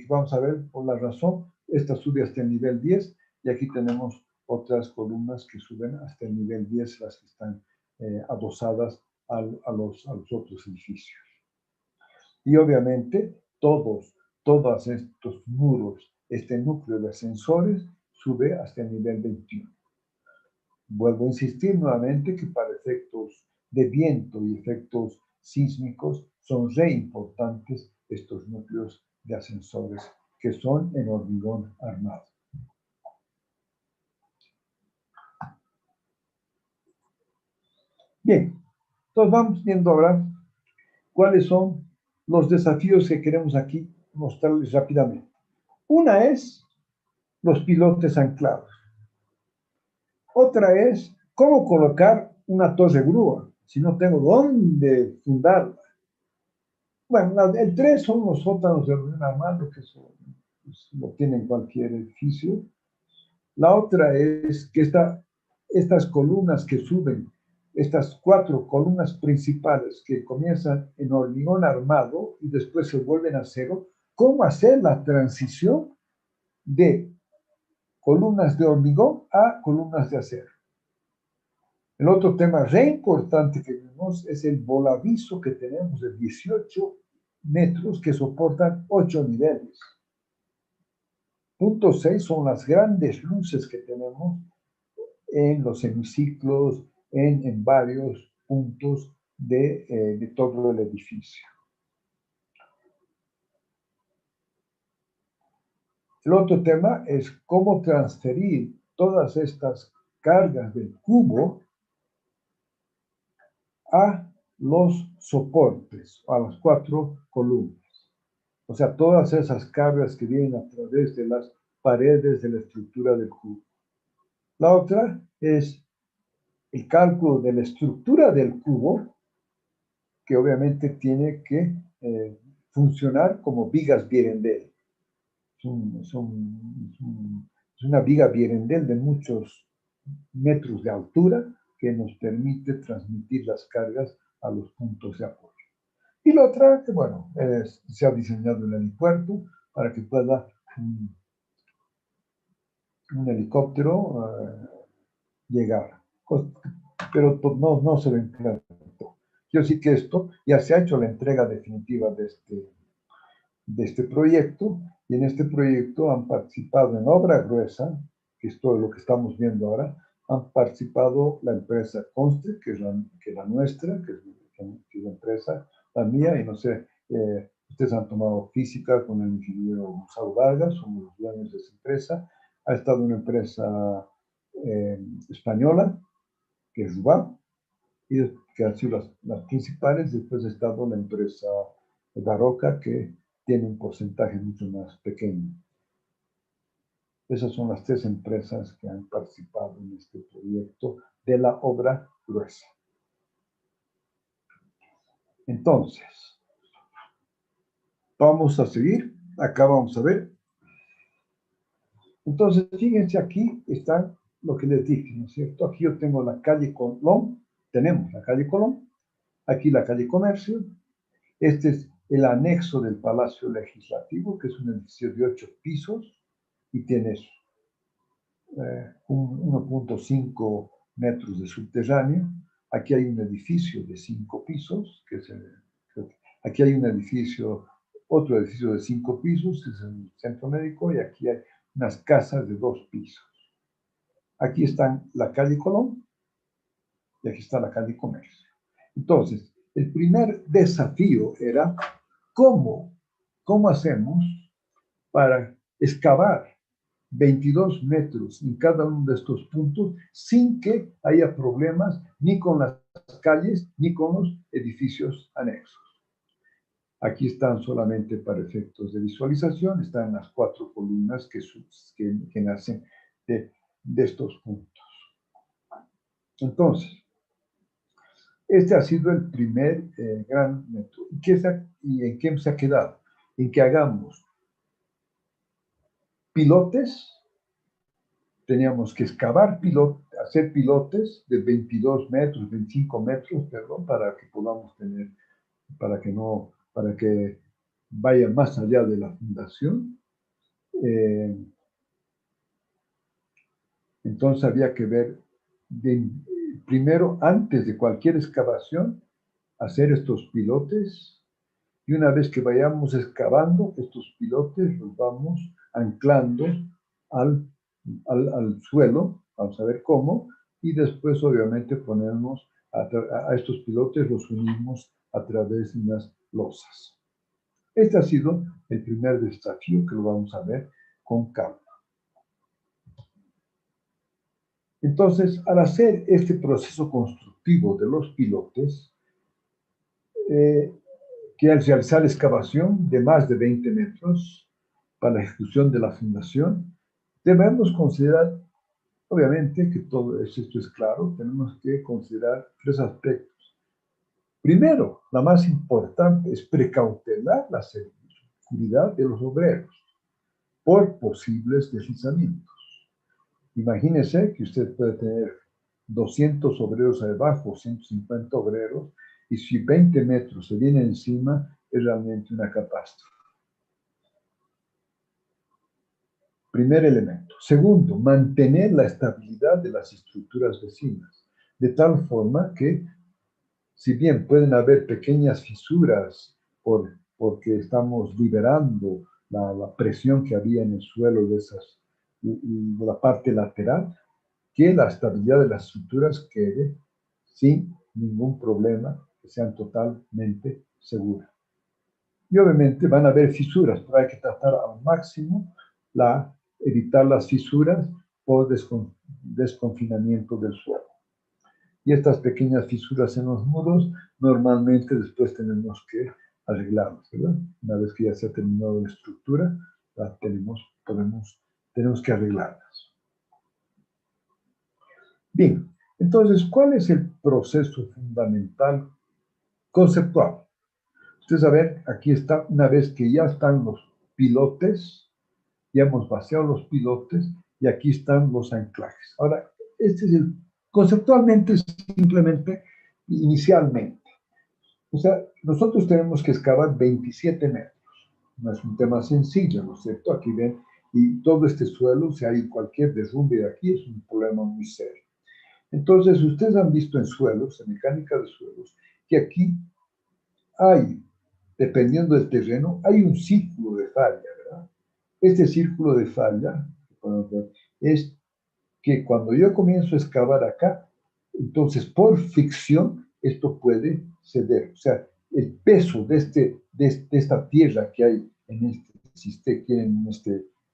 vamos a ver por la razón, esta sube hasta el nivel 10, y aquí tenemos otras columnas que suben hasta el nivel 10, las que están adosadas a los otros edificios. Y obviamente todos estos muros, este núcleo de ascensores, sube hasta el nivel 21. Vuelvo a insistir nuevamente que para efectos de viento y efectos sísmicos son re importantes estos núcleos de ascensores que son en hormigón armado. Bien, entonces vamos viendo ahora cuáles son los desafíos que queremos aquí mostrarles rápidamente. Una es los pilotes anclados. Otra es cómo colocar una torre grúa si no tengo dónde fundarla. Bueno, el 3 son los sótanos de hormigón armado, que lo tiene cualquier edificio. La otra es que estas columnas que suben, estas 4 columnas principales que comienzan en hormigón armado y después se vuelven a acero, ¿cómo hacer la transición de columnas de hormigón a columnas de acero? El otro tema re importante que vemos es el voladizo que tenemos de 18 metros que soportan 8 niveles. Punto 6 son las grandes luces que tenemos en los hemiciclos, en varios puntos de todo el edificio. El otro tema es cómo transferir todas estas cargas del cubo a los soportes, a las 4 columnas. O sea, todas esas cargas que vienen a través de las paredes de la estructura del cubo. La otra es el cálculo de la estructura del cubo, que obviamente tiene que funcionar como vigas Vierendeel. Es una viga Vierendeel de muchos metros de altura que nos permite transmitir las cargas a los puntos de apoyo. Y la otra, que bueno, se ha diseñado el helipuerto para que pueda un helicóptero llegar. Pero no se ve claro. Yo sí que esto ya se ha hecho la entrega definitiva de este proyecto, y en este proyecto han participado en obra gruesa, que es todo lo que estamos viendo ahora, han participado la empresa Conste, que es la nuestra, que es la empresa, la mía, y no sé, ustedes han tomado física con el ingeniero Gonzalo Vargas, somos los dueños de esa empresa. Ha estado una empresa española, que es Rubá, y que han sido las principales. Después ha estado la empresa Daroca, que tiene un porcentaje mucho más pequeño. Esas son las 3 empresas que han participado en este proyecto de la obra gruesa. Entonces, vamos a seguir. Acá vamos a ver. Entonces, fíjense, aquí está lo que les dije, ¿no es cierto? Aquí yo tengo la calle Colón, tenemos la calle Colón, aquí la calle Comercio. Este es el anexo del Palacio Legislativo, que es un edificio de 8 pisos y tiene 1.5 metros de subterráneo. Aquí hay un edificio de 5 pisos, aquí hay un edificio, otro edificio de 5 pisos, que es el centro médico, y aquí hay unas casas de 2 pisos. Aquí está la calle Colón y aquí está la calle Comercio. Entonces, el primer desafío era cómo hacemos para excavar 22 metros en cada uno de estos puntos sin que haya problemas ni con las calles ni con los edificios anexos. Aquí están solamente para efectos de visualización, están las 4 columnas que nacen de estos puntos. Entonces, este ha sido el primer gran método. ¿Y en qué se ha quedado? En que hagamos pilotes. Teníamos que excavar hacer pilotes de 22 metros, 25 metros, perdón, para que podamos tener, para que vaya más allá de la fundación. Entonces había que ver, primero, antes de cualquier excavación, hacer estos pilotes, y una vez que vayamos excavando estos pilotes, los vamos anclando al suelo, vamos a ver cómo, y después obviamente ponemos a estos pilotes, los unimos a través de unas losas. Este ha sido el primer desafío, que lo vamos a ver con calma. Entonces, al hacer este proceso constructivo de los pilotes, que al realizar excavación de más de 20 metros para la ejecución de la fundación, debemos considerar, obviamente, que todo esto es claro, tenemos que considerar 3 aspectos. Primero, la más importante es precautelar la seguridad de los obreros por posibles deslizamientos. Imagínese que usted puede tener 200 obreros abajo, 150 obreros, y si 20 metros se viene encima, es realmente una catástrofe. Primer elemento. Segundo, mantener la estabilidad de las estructuras vecinas, de tal forma que, si bien pueden haber pequeñas fisuras porque estamos liberando la presión que había en el suelo de la parte lateral, que la estabilidad de las estructuras quede sin ningún problema, que sean totalmente seguras. Y obviamente van a haber fisuras, pero hay que tratar al máximo evitar las fisuras por desconfinamiento del suelo. Y estas pequeñas fisuras en los muros, normalmente después tenemos que arreglarlas, ¿verdad? Una vez que ya se ha terminado la estructura, tenemos que arreglarlas. Bien, entonces, ¿cuál es el proceso fundamental conceptual? Ustedes saben, aquí está, una vez que ya están los pilotes, ya hemos vaciado los pilotes, y aquí están los anclajes. Ahora, conceptualmente, simplemente, inicialmente. O sea, nosotros tenemos que excavar 27 metros. No es un tema sencillo, ¿no es cierto? Aquí ven, y todo este suelo, si hay cualquier derrumbe de aquí, es un problema muy serio. Entonces, ustedes han visto en suelos, en mecánica de suelos, que aquí hay, dependiendo del terreno, hay un círculo de falla, ¿verdad? Este círculo de falla, es que cuando yo comienzo a excavar acá, entonces por fricción esto puede ceder. O sea, el peso de esta tierra que hay si ustedes quieren,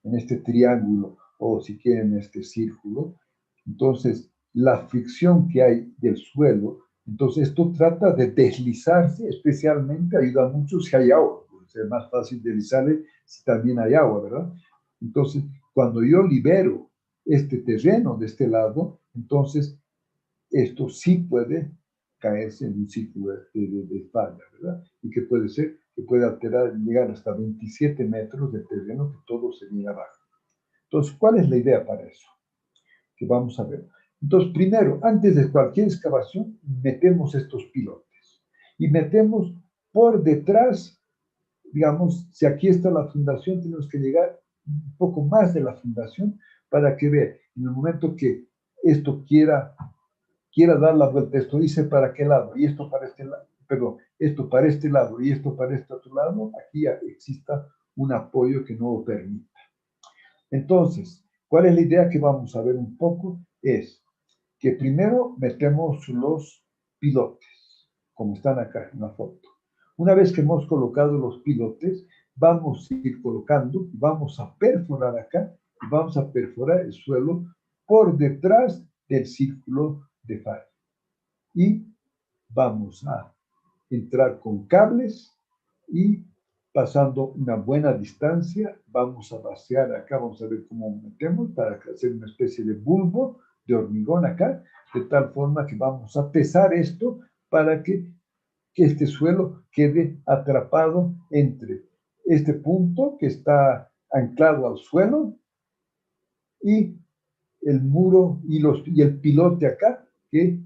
en este triángulo, o si quieren en este círculo, entonces la fricción que hay del suelo, entonces esto trata de deslizarse, especialmente ayuda mucho si hay agua, porque es más fácil deslizarle si también hay agua, ¿verdad? Entonces, cuando yo libero este terreno de este lado, entonces esto sí puede caerse en un ciclo de falla, ¿verdad? Y que puede ser, que puede alterar, llegar hasta 27 metros de terreno, que todo se viene abajo. Entonces, ¿cuál es la idea para eso? Que vamos a ver. Entonces, primero, antes de cualquier excavación, metemos estos pilotes. Y metemos por detrás, digamos, si aquí está la fundación, tenemos que llegar un poco más de la fundación para que vean, en el momento que esto quiera dar la vuelta, esto dice para qué lado, y esto para este lado, perdón, esto para este lado y esto para este otro lado, aquí ya exista un apoyo que no lo permita. Entonces, ¿cuál es la idea que vamos a ver un poco? Es que primero metemos los pilotes, como están acá en la foto. Una vez que hemos colocado los pilotes, vamos a ir colocando, vamos a perforar acá, y vamos a perforar el suelo por detrás del círculo de falla. Y vamos a entrar con cables y pasando una buena distancia, vamos a vaciar acá, vamos a ver cómo metemos para hacer una especie de bulbo de hormigón acá, de tal forma que vamos a pesar esto para que este suelo quede atrapado entre este punto que está anclado al suelo y el muro y el pilote acá, que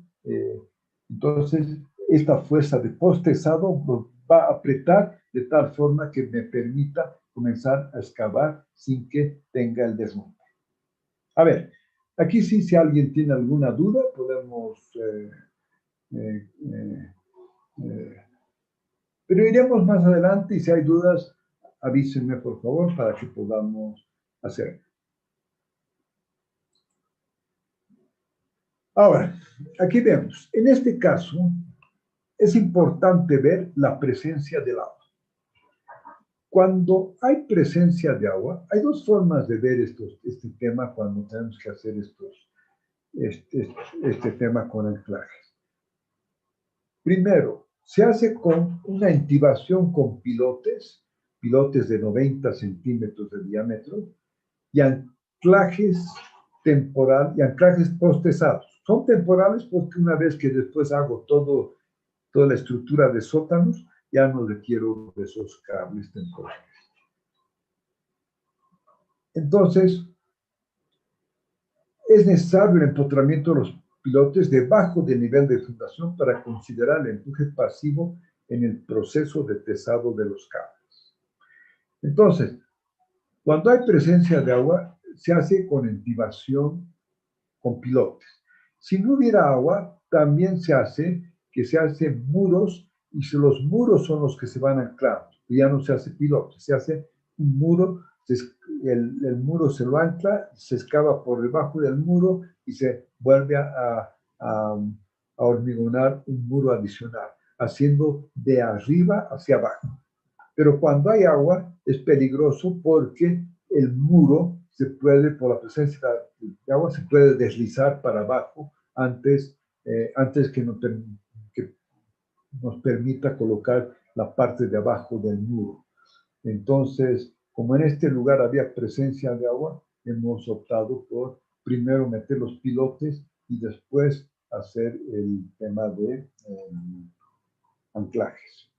entonces esta fuerza de postezado va a apretar de tal forma que me permita comenzar a excavar sin que tenga el derrumbe. A ver, aquí sí, si alguien tiene alguna duda, podemos... pero iremos más adelante y si hay dudas, avísenme por favor para que podamos hacer. Ahora, aquí vemos, en este caso, es importante ver la presencia del agua. Cuando hay presencia de agua, hay dos formas de ver este tema cuando tenemos que hacer este tema con anclajes. Primero, se hace con una intibación con pilotes de 90 centímetros de diámetro, y anclajes temporales y anclajes postezados. Son temporales porque una vez que después hago toda la estructura de sótanos, ya no requiero de esos cables temporales. Entonces, es necesario el empotramiento de los pilotes debajo del nivel de fundación para considerar el empuje pasivo en el proceso de tesado de los cables. Entonces, cuando hay presencia de agua, se hace con intibación con pilotes. Si no hubiera agua, también se hacen muros, y si los muros son los que se van anclando, ya no se hace pilote, se hace un muro, el muro se lo ancla, se excava por debajo del muro y se vuelve a hormigonar un muro adicional, haciendo de arriba hacia abajo. Pero cuando hay agua es peligroso porque el muro se puede, por la presencia de agua, se puede deslizar para abajo antes que nos permita colocar la parte de abajo del muro. Entonces, como en este lugar había presencia de agua, hemos optado por primero meter los pilotes y después hacer el tema de anclajes.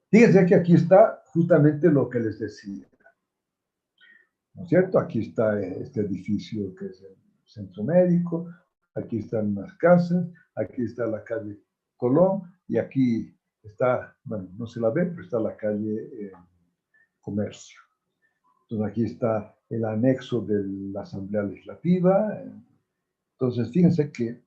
Fíjense que aquí está justamente lo que les decía, ¿no es cierto? Aquí está este edificio que es el centro médico, aquí están las casas, aquí está la calle Colón y aquí está, bueno, no se la ve, pero está la calle Comercio. Entonces aquí está el anexo de la Asamblea Legislativa. Entonces fíjense que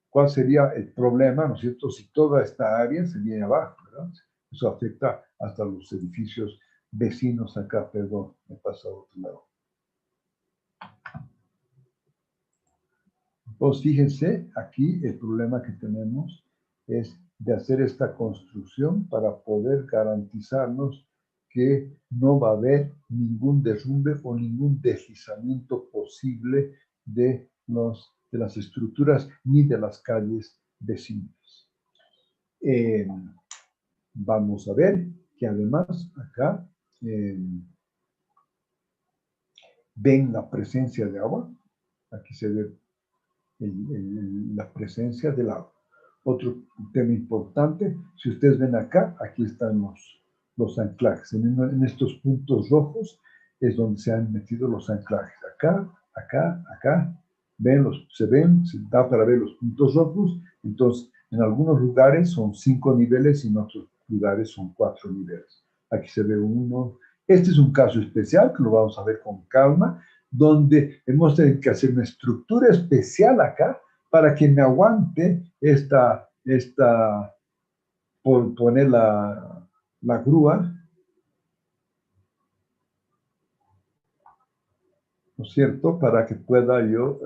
cuál sería el problema, ¿no es cierto? Si toda esta área se viene abajo, ¿verdad? Eso afecta hasta los edificios vecinos acá, perdón, me pasa a otro lado. Entonces, fíjense, aquí el problema que tenemos es de hacer esta construcción para poder garantizarnos que no va a haber ningún derrumbe o ningún deslizamiento posible de las estructuras ni de las calles vecinas. Vamos a ver que además acá ven la presencia de agua. Aquí se ve la presencia del agua. Otro tema importante, si ustedes ven acá, aquí están los anclajes. En estos puntos rojos es donde se han metido los anclajes. Acá, acá, acá. Se da para ver los puntos rojos. Entonces, en algunos lugares son 5 niveles y en otros lugares son 4 niveles. Aquí se ve uno. Este es un caso especial que lo vamos a ver con calma, donde hemos tenido que hacer una estructura especial acá para que me aguante por poner la grúa, ¿no es cierto? Para que pueda yo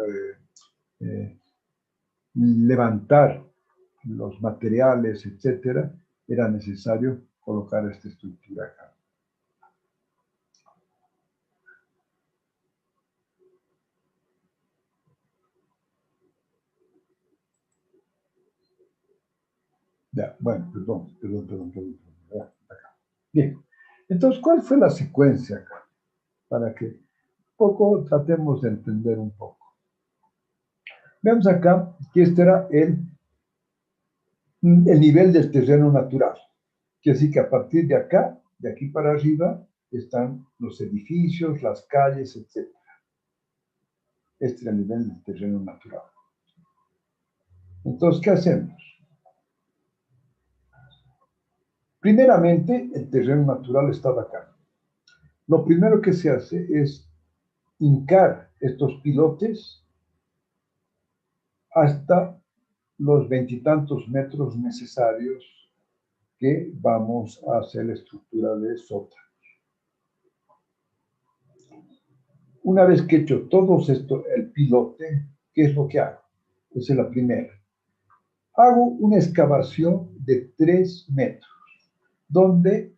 levantar los materiales, etcétera. Era necesario colocar esta estructura acá. Ya, bueno, perdón. Ya, acá. Bien, entonces, ¿cuál fue la secuencia acá? Para que poco tratemos de entender un poco. Vemos acá que este era el nivel del terreno natural. Quiere decir que a partir de acá, de aquí para arriba, están los edificios, las calles, etc. Este es el nivel del terreno natural. Entonces, ¿qué hacemos? Primeramente, el terreno natural estaba acá. Lo primero que se hace es hincar estos pilotes hasta los 20 y tantos metros necesarios que vamos a hacer la estructura de sótano. Una vez que he hecho todo esto, el pilote, ¿qué es lo que hago? Esa es la primera. Hago una excavación de 3 metros, donde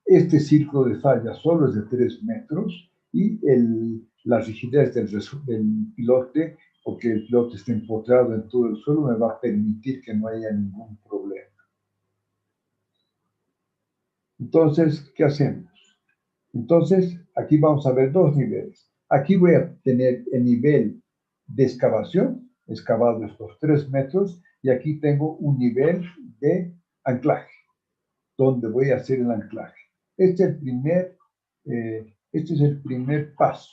este círculo de falla solo es de 3 metros y la rigidez del pilote, porque el pilote está empotrado en todo el suelo, me va a permitir que no haya ningún problema. Entonces, ¿qué hacemos? Entonces, aquí vamos a ver 2 niveles. Aquí voy a tener el nivel de excavación, excavado estos 3 metros, y aquí tengo un nivel de anclaje, donde voy a hacer el anclaje. Este es el primer paso.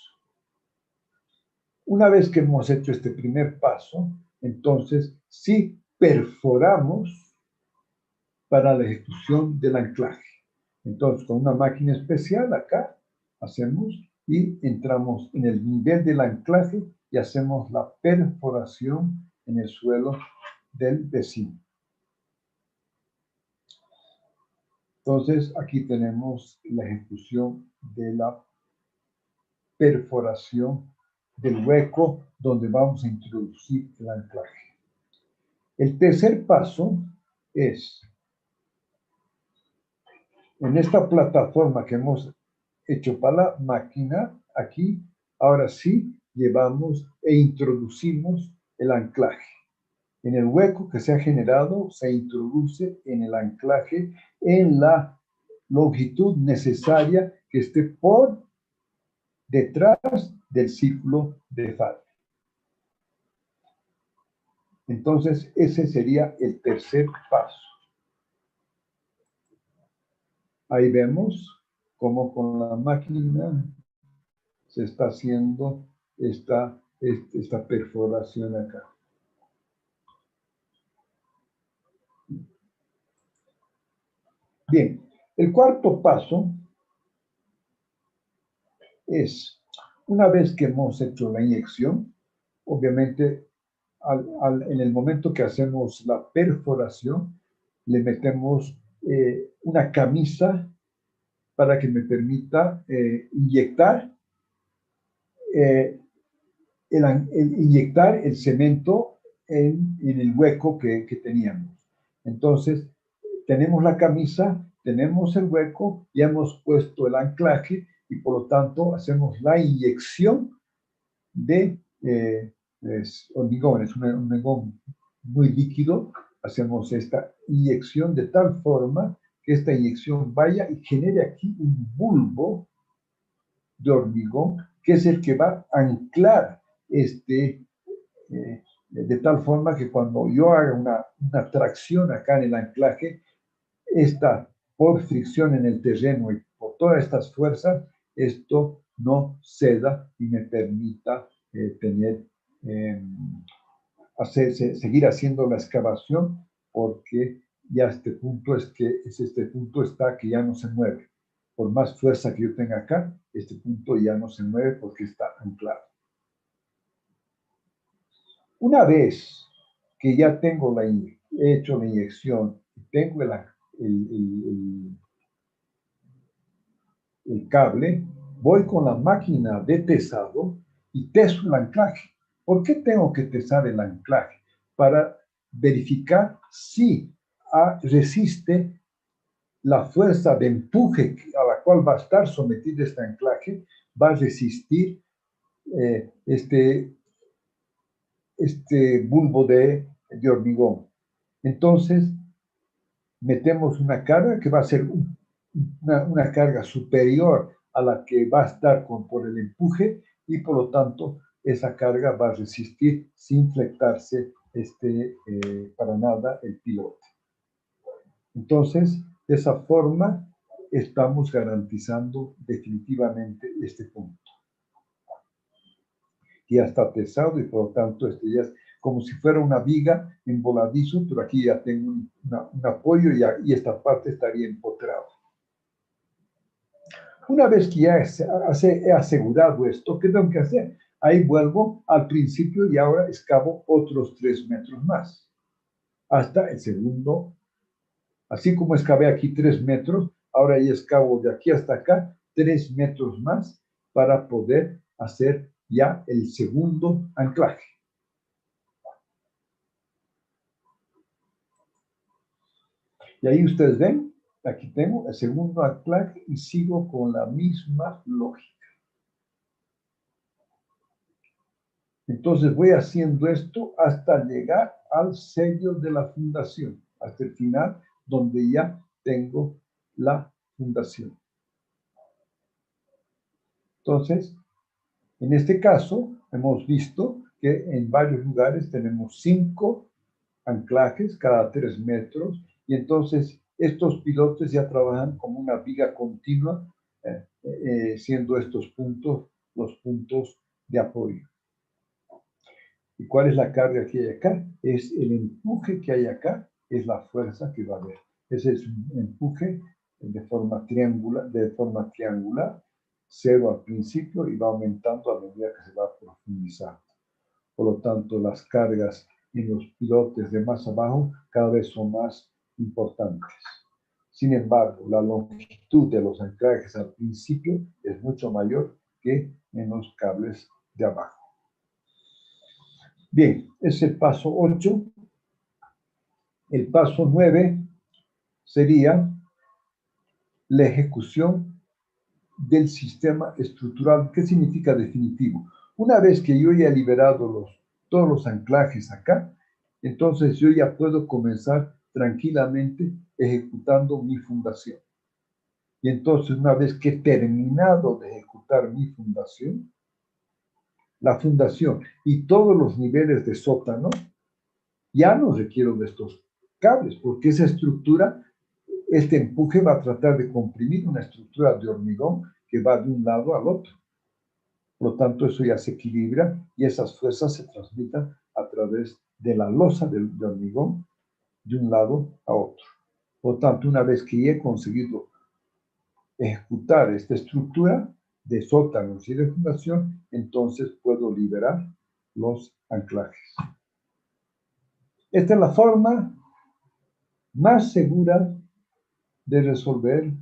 Una vez que hemos hecho este primer paso, entonces sí perforamos para la ejecución del anclaje. Entonces, con una máquina especial acá, hacemos y entramos en el nivel del anclaje y hacemos la perforación en el suelo del vecino. Entonces, aquí tenemos la ejecución de la perforación del hueco donde vamos a introducir el anclaje. El tercer paso es En esta plataforma que hemos hecho para la máquina, aquí, ahora sí, llevamos e introducimos el anclaje. En el hueco que se ha generado, se introduce en el anclaje en la longitud necesaria que esté por detrás del círculo de Faraday. Entonces, ese sería el tercer paso. Ahí vemos cómo con la máquina se está haciendo esta perforación acá. Bien, el cuarto paso es, una vez que hemos hecho la inyección, obviamente en el momento que hacemos la perforación, le metemos una camisa para que me permita inyectar el cemento en el hueco que teníamos. Entonces, tenemos la camisa, tenemos el hueco, ya hemos puesto el anclaje y por lo tanto hacemos la inyección de hormigón. Es un hormigón muy líquido. Hacemos esta inyección de tal forma que esta inyección vaya y genere aquí un bulbo de hormigón que es el que va a anclar de tal forma que cuando yo haga una tracción acá en el anclaje, por fricción en el terreno y por todas estas fuerzas, esto no ceda y me permita seguir haciendo la excavación, porque ya este punto está que ya no se mueve. Por más fuerza que yo tenga acá, este punto ya no se mueve porque está anclado. Una vez que ya tengo he hecho la inyección, tengo el cable, voy con la máquina de tesado y teso el anclaje. ¿Por qué tengo que tesar el anclaje? Para verificar si resiste la fuerza de empuje a la cual va a estar sometido este anclaje, va a resistir este bulbo de hormigón. Entonces, metemos una carga que va a ser una carga superior a la que va a estar por el empuje y por lo tanto esa carga va a resistir sin flectarse para nada el pilote. Entonces, de esa forma estamos garantizando definitivamente este punto. Ya está tesado y por lo tanto ya es como si fuera una viga en voladizo, pero aquí ya tengo un apoyo y esta parte estaría empotrada. Una vez que ya he asegurado esto, ¿qué tengo que hacer? Ahí vuelvo al principio y ahora excavo otros 3 metros más, hasta el segundo. Así como excavé aquí 3 metros, ahora ya excavo de aquí hasta acá 3 metros más para poder hacer ya el segundo anclaje. Y ahí ustedes ven, aquí tengo el segundo anclaje y sigo con la misma lógica. Entonces voy haciendo esto hasta llegar al sello de la fundación, hasta el final, donde ya tengo la fundación. Entonces, en este caso, hemos visto que en varios lugares tenemos 5 anclajes cada 3 metros, y entonces estos pilotes ya trabajan como una viga continua, siendo estos puntos los puntos de apoyo. ¿Y cuál es la carga que hay acá? Es el empuje que hay acá, es la fuerza que va a haber. Ese es un empuje de forma triangular, 0 al principio y va aumentando a medida que se va profundizando. Por lo tanto, las cargas en los pilotes de más abajo cada vez son más importantes. Sin embargo, la longitud de los anclajes al principio es mucho mayor que en los cables de abajo. Bien, ese es el paso 8. El paso 9 sería la ejecución del sistema estructural. ¿Qué significa definitivo? Una vez que yo ya he liberado todos los anclajes acá, entonces yo ya puedo comenzar tranquilamente ejecutando mi fundación. Y entonces, una vez que he terminado de ejecutar mi fundación, la fundación y todos los niveles de sótano, ya no requiero de estos cables, porque esa estructura, este empuje va a tratar de comprimir una estructura de hormigón que va de un lado al otro. Por lo tanto, eso ya se equilibra y esas fuerzas se transmiten a través de la losa de hormigón de un lado a otro. Por lo tanto, una vez que ya he conseguido ejecutar esta estructura de sótanos y de fundación, entonces puedo liberar los anclajes. Esta es la forma más segura de resolver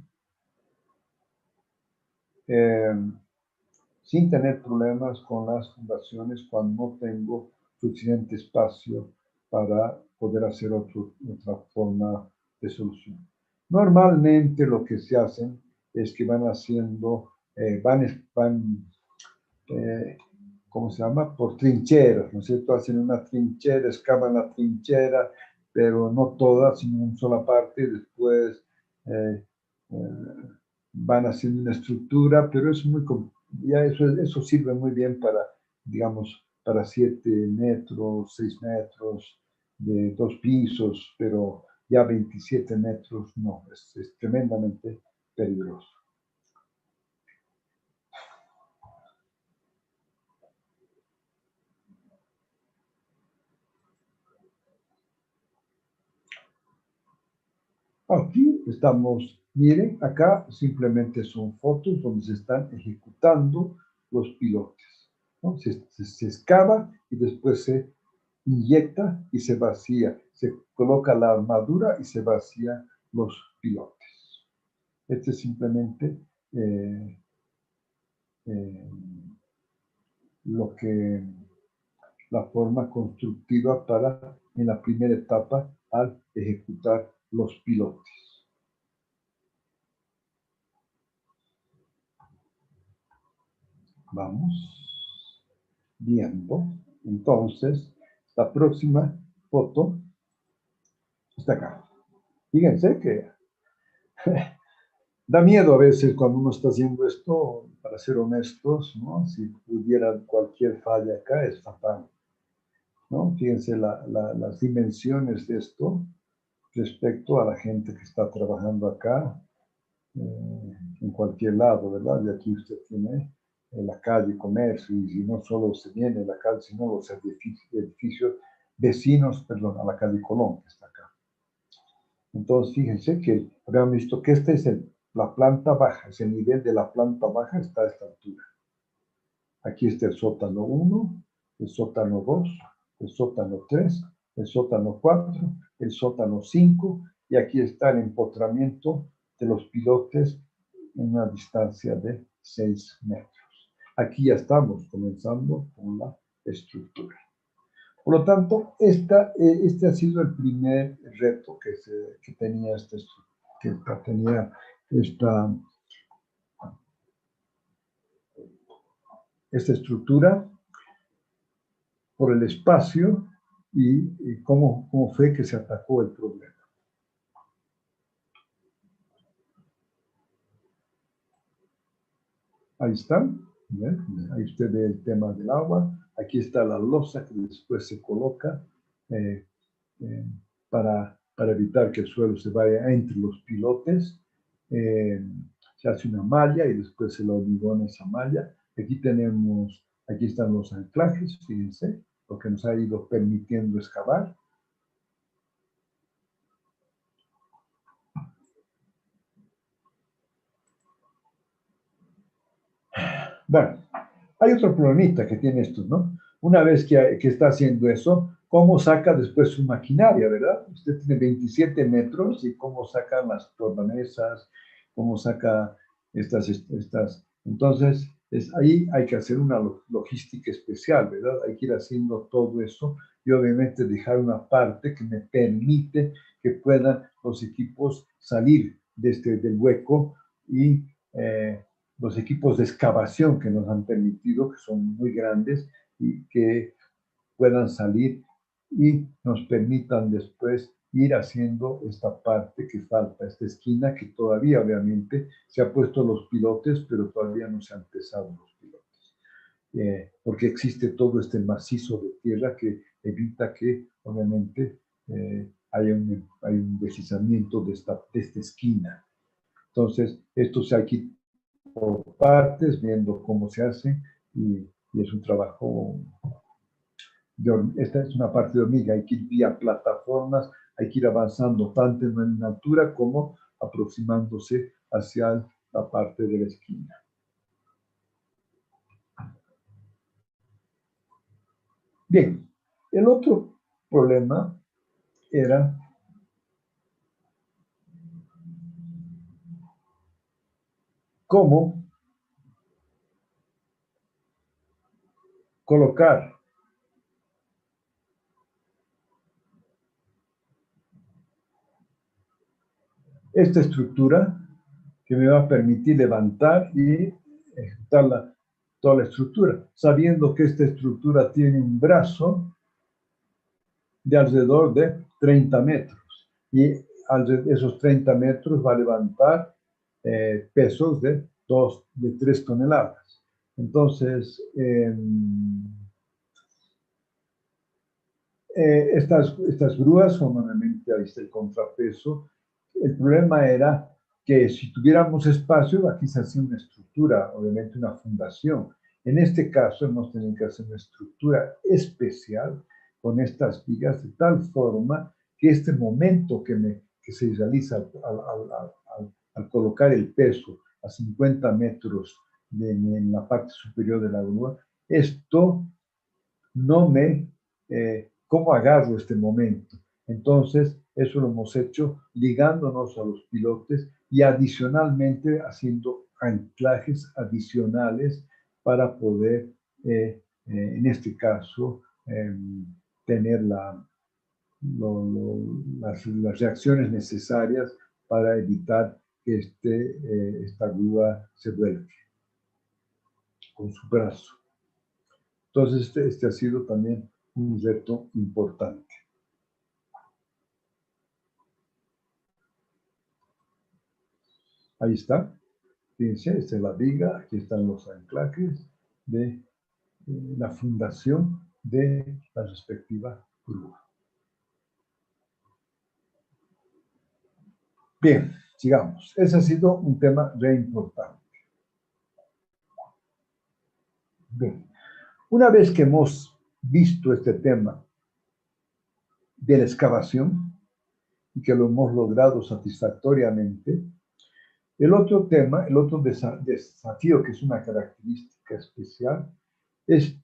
sin tener problemas con las fundaciones cuando no tengo suficiente espacio para poder hacer otra forma de solución. Normalmente lo que se hace es que van haciendo, ¿cómo se llama? Por trincheras, ¿no es cierto? Hacen una trinchera, excavan la trinchera, pero no toda, sino una sola parte, después van haciendo una estructura, pero es muy, ya eso sirve muy bien para, digamos, para 7 metros, 6 metros, de 2 pisos, pero ya 27 metros no, es tremendamente peligroso. Aquí estamos, miren, acá simplemente son fotos donde se están ejecutando los pilotes, ¿no? Se excava y después se inyecta y se vacía, se coloca la armadura y se vacía los pilotes. Este es simplemente la forma constructiva para, en la primera etapa, al ejecutar los pilotes. Vamos viendo. Entonces, la próxima foto está acá. Fíjense que da miedo a veces cuando uno está haciendo esto, para ser honestos, ¿no? Si pudiera cualquier falla acá, es fatal, ¿no? Fíjense las dimensiones de esto respecto a la gente que está trabajando acá, en cualquier lado, ¿verdad? Y aquí usted tiene la calle, comercio, y no solo se viene la calle, sino los edificios vecinos, perdón, a la calle Colón, que está acá. Entonces, fíjense que habíamos visto que esta es la planta baja, es el nivel de la planta baja, está a esta altura. Aquí está el sótano 1, el sótano 2, el sótano 3, el sótano 4, el sótano 5, y aquí está el empotramiento de los pilotes en una distancia de 6 metros. Aquí ya estamos comenzando con la estructura. Por lo tanto, este ha sido el primer reto que tenía esta estructura por el espacio y cómo fue que se atacó el problema. Ahí están. ¿Ven? Ahí usted ve el tema del agua. Aquí está la losa que después se coloca para evitar que el suelo se vaya entre los pilotes. Se hace una malla y después se la hormigona esa malla. Aquí están los anclajes, fíjense, lo que nos ha ido permitiendo excavar. Bueno, hay otro problemita que tiene esto, ¿no? Una vez que está haciendo eso, ¿cómo saca después su maquinaria, verdad? Usted tiene 27 metros y cómo saca las tornamesas, cómo saca estas. Entonces, ahí hay que hacer una logística especial, ¿verdad? Hay que ir haciendo todo eso y obviamente dejar una parte que me permite que puedan los equipos salir del hueco y los equipos de excavación que nos han permitido, que son muy grandes y que puedan salir y nos permitan después ir haciendo esta parte que falta, esta esquina que todavía obviamente se ha puesto los pilotes, pero todavía no se han pesado los pilotes, porque existe todo este macizo de tierra que evita que obviamente haya un deslizamiento de esta esquina. Entonces, esto se ha aquí por partes, viendo cómo se hace y es un trabajo. Esta es una parte de hormiga, hay que ir vía plataformas, hay que ir avanzando tanto en altura como aproximándose hacia la parte de la esquina. Bien, el otro problema era cómo colocar esta estructura que me va a permitir levantar y ejecutar toda la estructura, sabiendo que esta estructura tiene un brazo de alrededor de 30 metros y esos 30 metros va a levantar pesos de 3 toneladas. Entonces, estas grúas son normalmente, ahí está el contrapeso. El problema era que si tuviéramos espacio, aquí se hacía una estructura, obviamente una fundación. En este caso hemos tenido que hacer una estructura especial con estas vigas de tal forma que este momento que se realiza al colocar el peso a 50 metros en la parte superior de la grúa, esto no me... ¿cómo agarro este momento? Entonces, eso lo hemos hecho ligándonos a los pilotes y adicionalmente haciendo anclajes adicionales para poder, en este caso, tener las reacciones necesarias para evitar que esta grúa se vuelque con su brazo. Entonces, este ha sido también un reto importante. Ahí está. Fíjense, esta es la viga, aquí están los anclajes de la fundación de la respectiva grúa. Bien, sigamos. Ese ha sido un tema re importante. Bien, una vez que hemos visto este tema de la excavación y que lo hemos logrado satisfactoriamente, el otro tema, el otro desafío que es una característica especial es,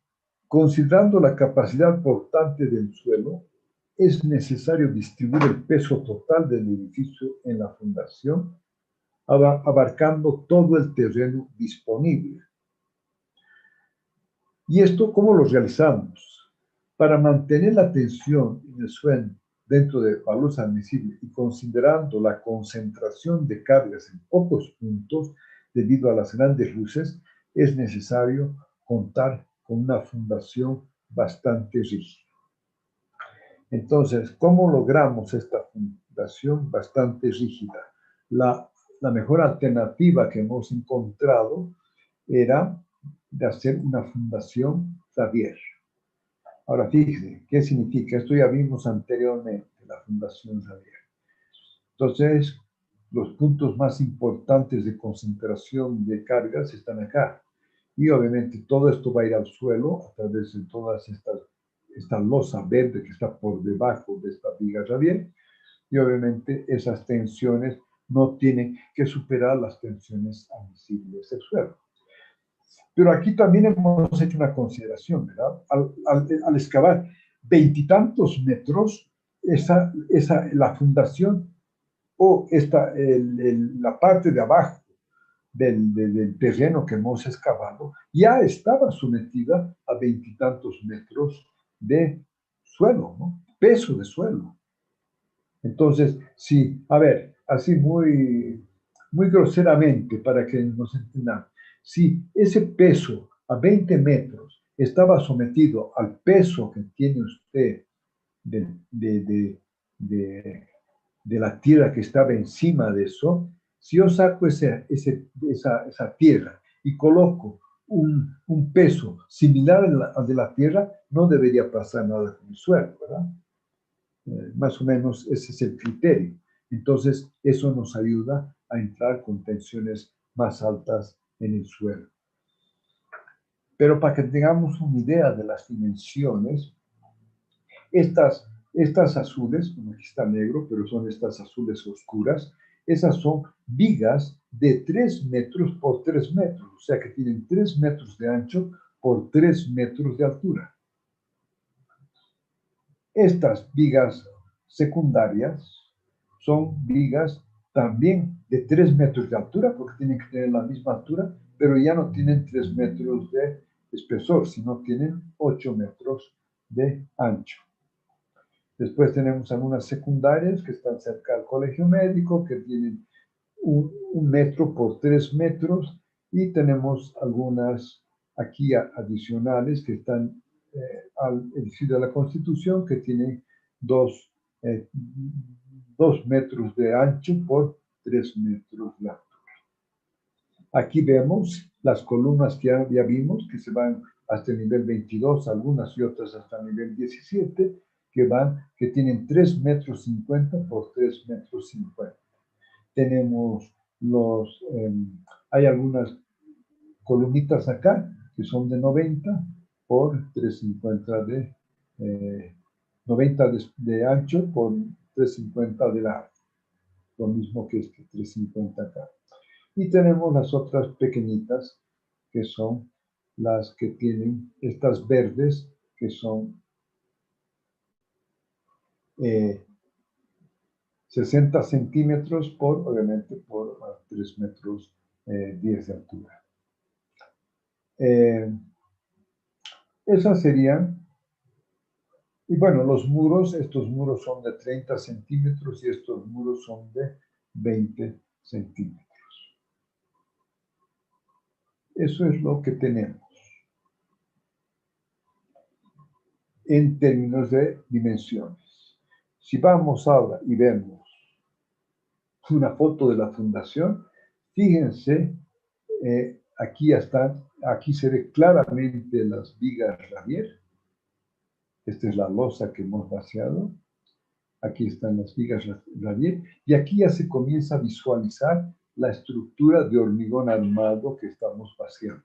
considerando la capacidad portante del suelo, es necesario distribuir el peso total del edificio en la fundación, abarcando todo el terreno disponible. ¿Y esto cómo lo realizamos? Para mantener la tensión en el suelo dentro de valores admisibles y considerando la concentración de cargas en pocos puntos debido a las grandes luces, es necesario contar con una fundación bastante rígida. Entonces, ¿cómo logramos esta fundación bastante rígida? La mejor alternativa que hemos encontrado era de hacer una fundación Xavier. Ahora, fíjense, ¿qué significa? Esto ya vimos anteriormente, la fundación Xavier. Entonces, los puntos más importantes de concentración de cargas están acá. Y obviamente todo esto va a ir al suelo a través de todas esta losa verde que está por debajo de esta viga Xavier. Y obviamente esas tensiones no tienen que superar las tensiones admisibles del suelo. Pero aquí también hemos hecho una consideración, ¿verdad? Al excavar 20 y tantos metros, la fundación o la parte de abajo del terreno que hemos excavado ya estaba sometida a 20 y tantos metros de suelo, ¿no? Peso de suelo. Entonces, sí, a ver, así muy groseramente para que nos entendamos. Si ese peso a 20 metros estaba sometido al peso que tiene usted de la tierra que estaba encima de eso, si yo saco esa tierra y coloco un peso similar al de la tierra, no debería pasar nada con el suelo, ¿verdad? Más o menos ese es el criterio. Entonces, eso nos ayuda a entrar con tensiones más altas en el suelo. Pero para que tengamos una idea de las dimensiones, estas azules, como aquí está negro, pero son estas azules oscuras, esas son vigas de 3 metros por 3 metros, o sea que tienen 3 metros de ancho por 3 metros de altura. Estas vigas secundarias son vigas también de 3 metros de altura, porque tienen que tener la misma altura, pero ya no tienen 3 metros de espesor, sino tienen 8 metros de ancho. Después tenemos algunas secundarias que están cerca del colegio médico, que tienen 1 metro por 3 metros, y tenemos algunas aquí adicionales que están al edificio de la Constitución, que tienen 2 metros de ancho por 3 metros de altura. Aquí vemos las columnas que ya vimos, que se van hasta el nivel 22, algunas y otras hasta el nivel 17, que tienen 3 metros 50 por 3 metros 50. Tenemos hay algunas columnitas acá que son de 90 por 350 90 de ancho por 350 de largo. Lo mismo que este 350 acá. Y tenemos las otras pequeñitas, que son las que tienen estas verdes, que son 60 centímetros obviamente, por 3 metros 10 de altura. Esas serían, y bueno, estos muros son de 30 centímetros y estos muros son de 20 centímetros. Eso es lo que tenemos en términos de dimensiones. Si vamos ahora y vemos una foto de la fundación, fíjense, aquí se ve claramente las vigas Ramier. Esta es la losa que hemos vaciado. Aquí están las vigas Ramier. Y aquí ya se comienza a visualizar la estructura de hormigón armado que estamos vaciando.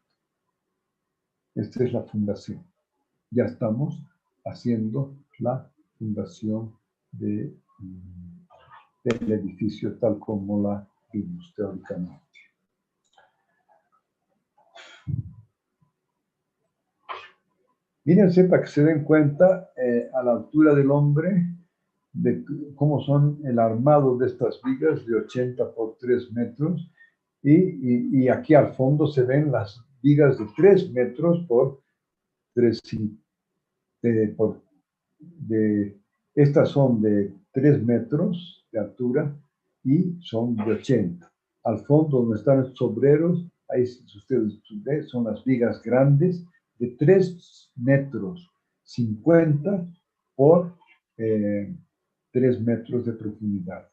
Esta es la fundación. Ya estamos haciendo la fundación del edificio tal como la vimos teóricamente. Mírense para que se den cuenta a la altura del hombre de cómo son el armado de estas vigas de 80 por 3 metros y aquí al fondo se ven las vigas de 3 metros por 3 estas son de 3 metros de altura y son de 80. Al fondo donde están estos obreros, ahí si ustedes ven, son las vigas grandes de 3 metros 50 por 3 metros de profundidad.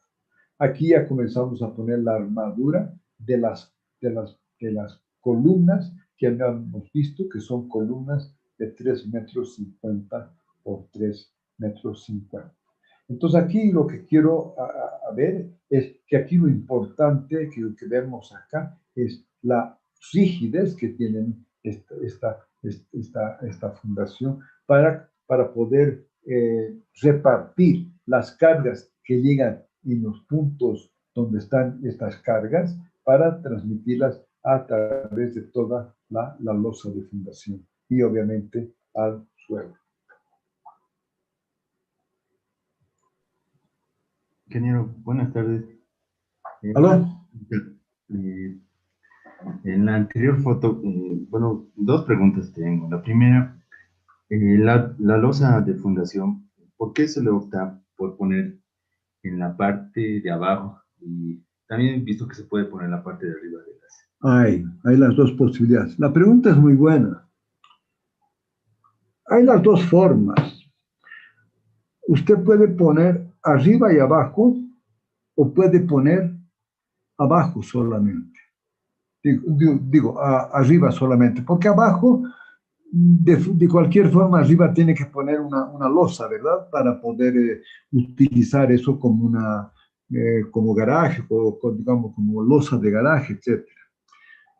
Aquí ya comenzamos a poner la armadura de las columnas que habíamos visto, que son columnas de 3 metros 50 por 3 metros 50. Entonces aquí lo que quiero ver es que aquí lo importante que vemos acá es la rigidez que tienen esta fundación para poder repartir las cargas que llegan en los puntos donde están estas cargas para transmitirlas a través de toda la losa de fundación y obviamente al suelo. Ingeniero, buenas tardes. ¿Aló? En la anterior foto, bueno, 2 preguntas tengo. La primera, la losa de fundación, ¿por qué se le opta por poner en la parte de abajo Y también he visto que se puede poner en la parte de arriba de las... Hay las dos posibilidades. La pregunta es muy buena. Hay las dos formas. Usted puede poner arriba y abajo o puede poner abajo solamente. Arriba solamente, porque abajo, de cualquier forma, arriba tiene que poner una losa, ¿verdad? Para poder utilizar eso como como garaje, o digamos, como losa de garaje, etc.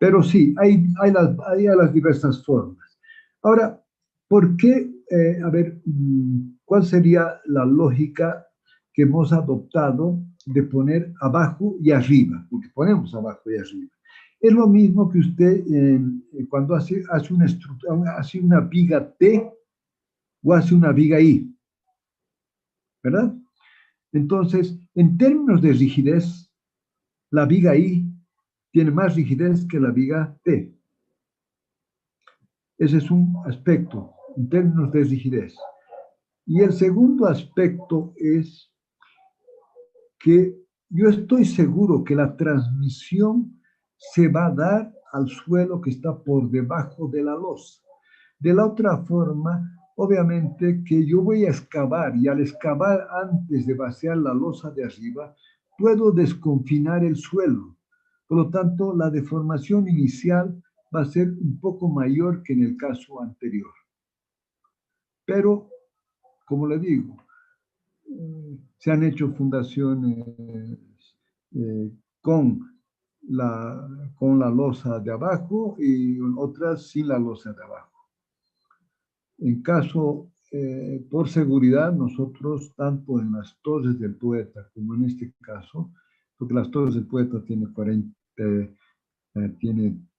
Pero sí, hay las diversas formas. Ahora, ¿por qué? A ver, ¿cuál sería la lógica que hemos adoptado de poner abajo y arriba? Porque ponemos abajo y arriba. Es lo mismo que usted cuando hace una estructura, hace una viga T o hace una viga I, ¿verdad? Entonces, en términos de rigidez, la viga I tiene más rigidez que la viga T. Ese es un aspecto en términos de rigidez. Y el segundo aspecto es que yo estoy seguro que la transmisión se va a dar al suelo que está por debajo de la losa. De la otra forma, obviamente que yo voy a excavar y al excavar antes de vaciar la losa de arriba, puedo desconfinar el suelo. Por lo tanto, la deformación inicial va a ser un poco mayor que en el caso anterior. Pero, como le digo, se han hecho fundaciones con la losa de abajo y otras sin la losa de abajo. En caso, por seguridad, nosotros, tanto en las Torres del Poeta como en este caso, porque las Torres del Poeta tiene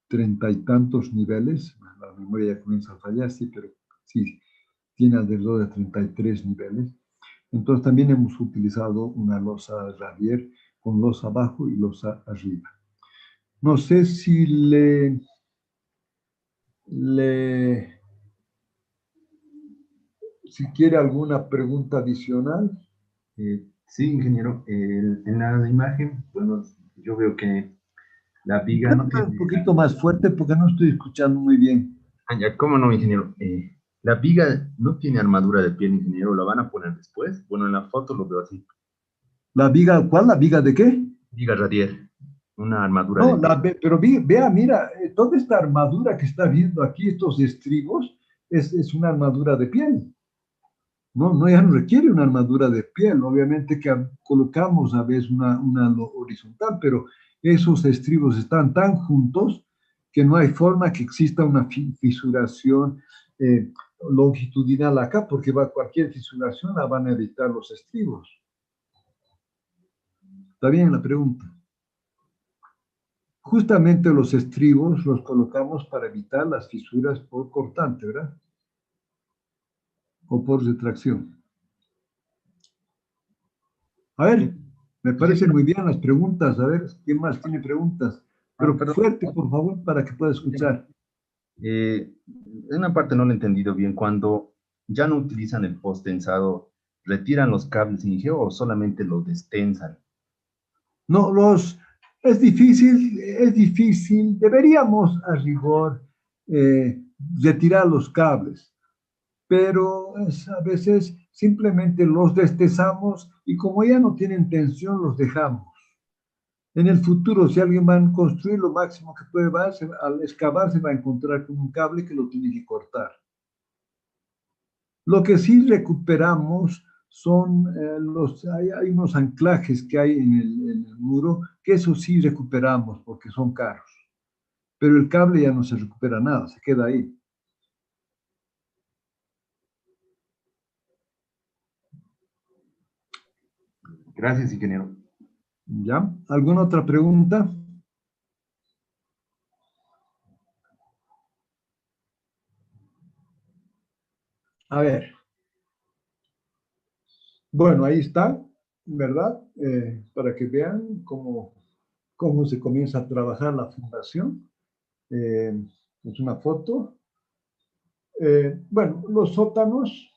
30 y tantos niveles, la memoria ya comienza a fallar, sí, pero sí, tiene alrededor de 33 niveles. Entonces también hemos utilizado una losa radier con losa abajo y losa arriba. No sé si si quiere alguna pregunta adicional. Sí, ingeniero, en la imagen, bueno, yo veo que la viga ¿Puede no hablar tiene... un poquito más fuerte porque no estoy escuchando muy bien? Ah, ya, ¿cómo no, ingeniero? La viga no tiene armadura de piel, ingeniero, ¿la van a poner después? Bueno, en la foto lo veo así. ¿La viga cuál? ¿La viga de qué? Viga radier, una armadura de No, piel. pero vea, mira, toda esta armadura que está viendo aquí, estos estribos, es una armadura de piel. No, ya no requiere una armadura de piel. Obviamente que colocamos a veces una horizontal, pero esos estribos están tan juntos que no hay forma que exista una fisuración longitudinal acá, porque cualquier fisuración la van a evitar los estribos. ¿Está bien la pregunta? Justamente los estribos los colocamos para evitar las fisuras por cortante, ¿verdad? O por retracción. A ver, me parecen muy bien las preguntas. A ver, ¿quién más tiene preguntas? Pero Perdón. fuerte, por favor, para que pueda escuchar. Una parte no lo he entendido bien. Cuando ya no utilizan el post tensado, ¿retiran los cables, ingeniero, o solamente los destensan? No, es difícil. Deberíamos, a rigor, retirar los cables, pero a veces simplemente los destezamos y como ya no tienen tensión, los dejamos. En el futuro, si alguien va a construir, lo máximo que puede hacer, al excavar se va a encontrar con un cable que lo tiene que cortar. Lo que sí recuperamos son hay unos anclajes que hay en el muro, que eso sí recuperamos porque son caros. Pero el cable ya no se recupera nada, se queda ahí. Gracias, ingeniero. ¿Ya? ¿Alguna otra pregunta? A ver. Bueno, ahí está, ¿verdad? Para que vean cómo se comienza a trabajar la fundación. Es una foto. Bueno, los sótanos.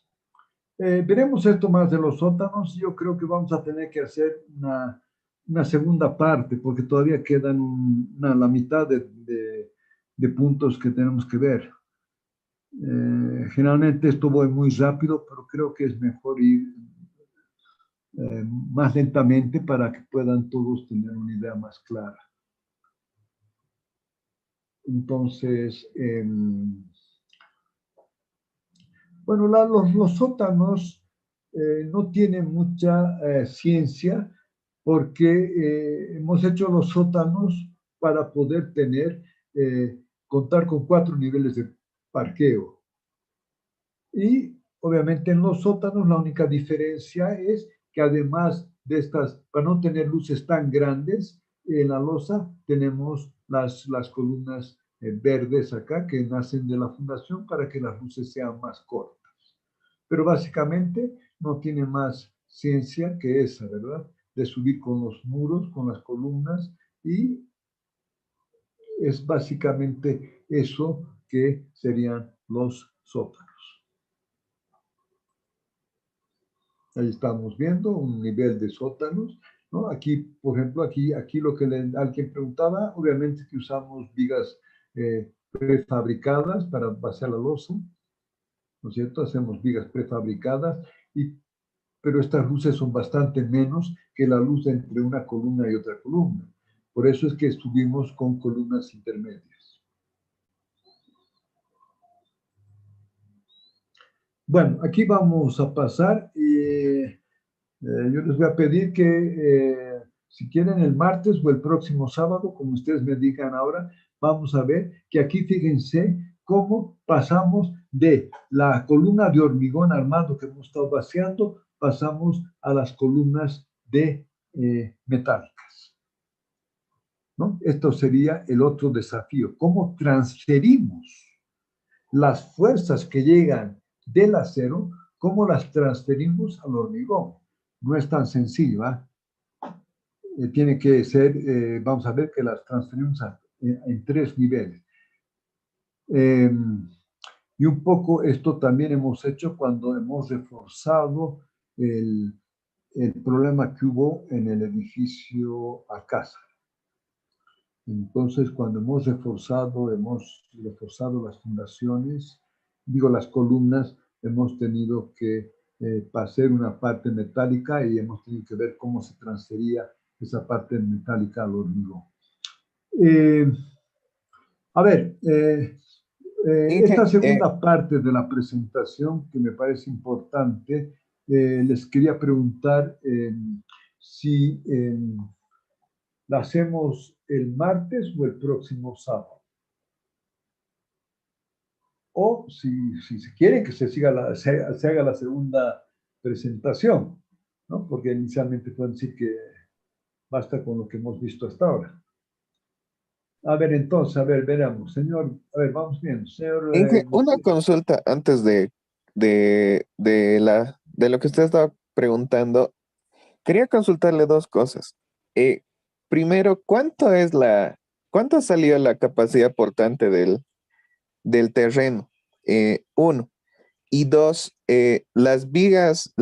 Veremos esto más de los sótanos. Yo creo que vamos a tener que hacer una segunda parte, porque todavía quedan la mitad de puntos que tenemos que ver. Generalmente esto voy muy rápido, pero creo que es mejor ir más lentamente para que puedan todos tener una idea más clara. Entonces, bueno, los sótanos no tienen mucha ciencia porque hemos hecho los sótanos para poder contar con 4 niveles de parqueo. Y obviamente en los sótanos la única diferencia es que además de estas, para no tener luces tan grandes, en la losa tenemos las columnas verdes acá que nacen de la fundación para que las luces sean más cortas. Pero básicamente no tiene más ciencia que esa, ¿verdad? De subir con los muros, con las columnas, y es básicamente eso que serían los sótanos. Ahí estamos viendo un nivel de sótanos, ¿no? Aquí, por ejemplo, aquí lo que alguien preguntaba, obviamente que usamos vigas prefabricadas para vaciar la losa, ¿no es cierto? Hacemos vigas prefabricadas, pero estas luces son bastante menos que la luz entre una columna y otra columna. Por eso es que subimos con columnas intermedias. Bueno, aquí vamos a pasar y yo les voy a pedir que si quieren el martes o el próximo sábado, como ustedes me digan ahora, vamos a ver que aquí fíjense cómo pasamos de la columna de hormigón armado que hemos estado vaciando, pasamos a las columnas de metálicas, ¿no? Esto sería el otro desafío, cómo transferimos las fuerzas que llegan del acero, cómo las transferimos al hormigón. No es tan sencillo, ¿eh? Tiene que ser, vamos a ver que las transferimos en 3 niveles. Y un poco esto también hemos hecho cuando hemos reforzado el problema que hubo en el edificio Alcázar. Entonces, cuando hemos reforzado las fundaciones, las columnas, hemos tenido que pasar una parte metálica y hemos tenido que ver cómo se transfería esa parte metálica al hormigón. Esta segunda parte de la presentación, que me parece importante, les quería preguntar si la hacemos el martes o el próximo sábado. O si se quiere que se haga la segunda presentación, ¿no? Porque inicialmente pueden decir que basta con lo que hemos visto hasta ahora. A ver, entonces, veremos. Señor, vamos viendo. Señor, Una consulta antes de lo que usted estaba preguntando. Quería consultarle 2 cosas. Primero, ¿cuánto ha salido la capacidad portante del terreno? 1. Y 2, las vigas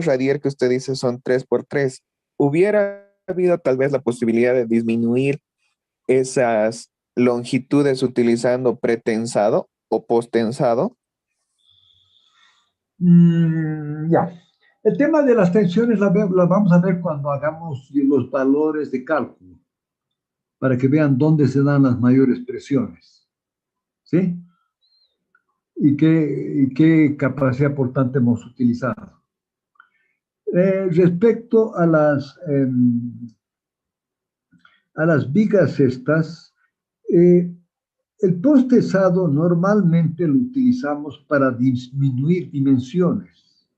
radier que usted dice son 3x3. ¿Hubiera habido tal vez la posibilidad de disminuir esas longitudes utilizando pretensado o posttensado? Ya. El tema de las tensiones las vamos a ver cuando hagamos los valores de cálculo, para que vean dónde se dan las mayores presiones. ¿Sí? Y qué capacidad portante hemos utilizado. Respecto a las vigas estas, el postesado normalmente lo utilizamos para disminuir dimensiones.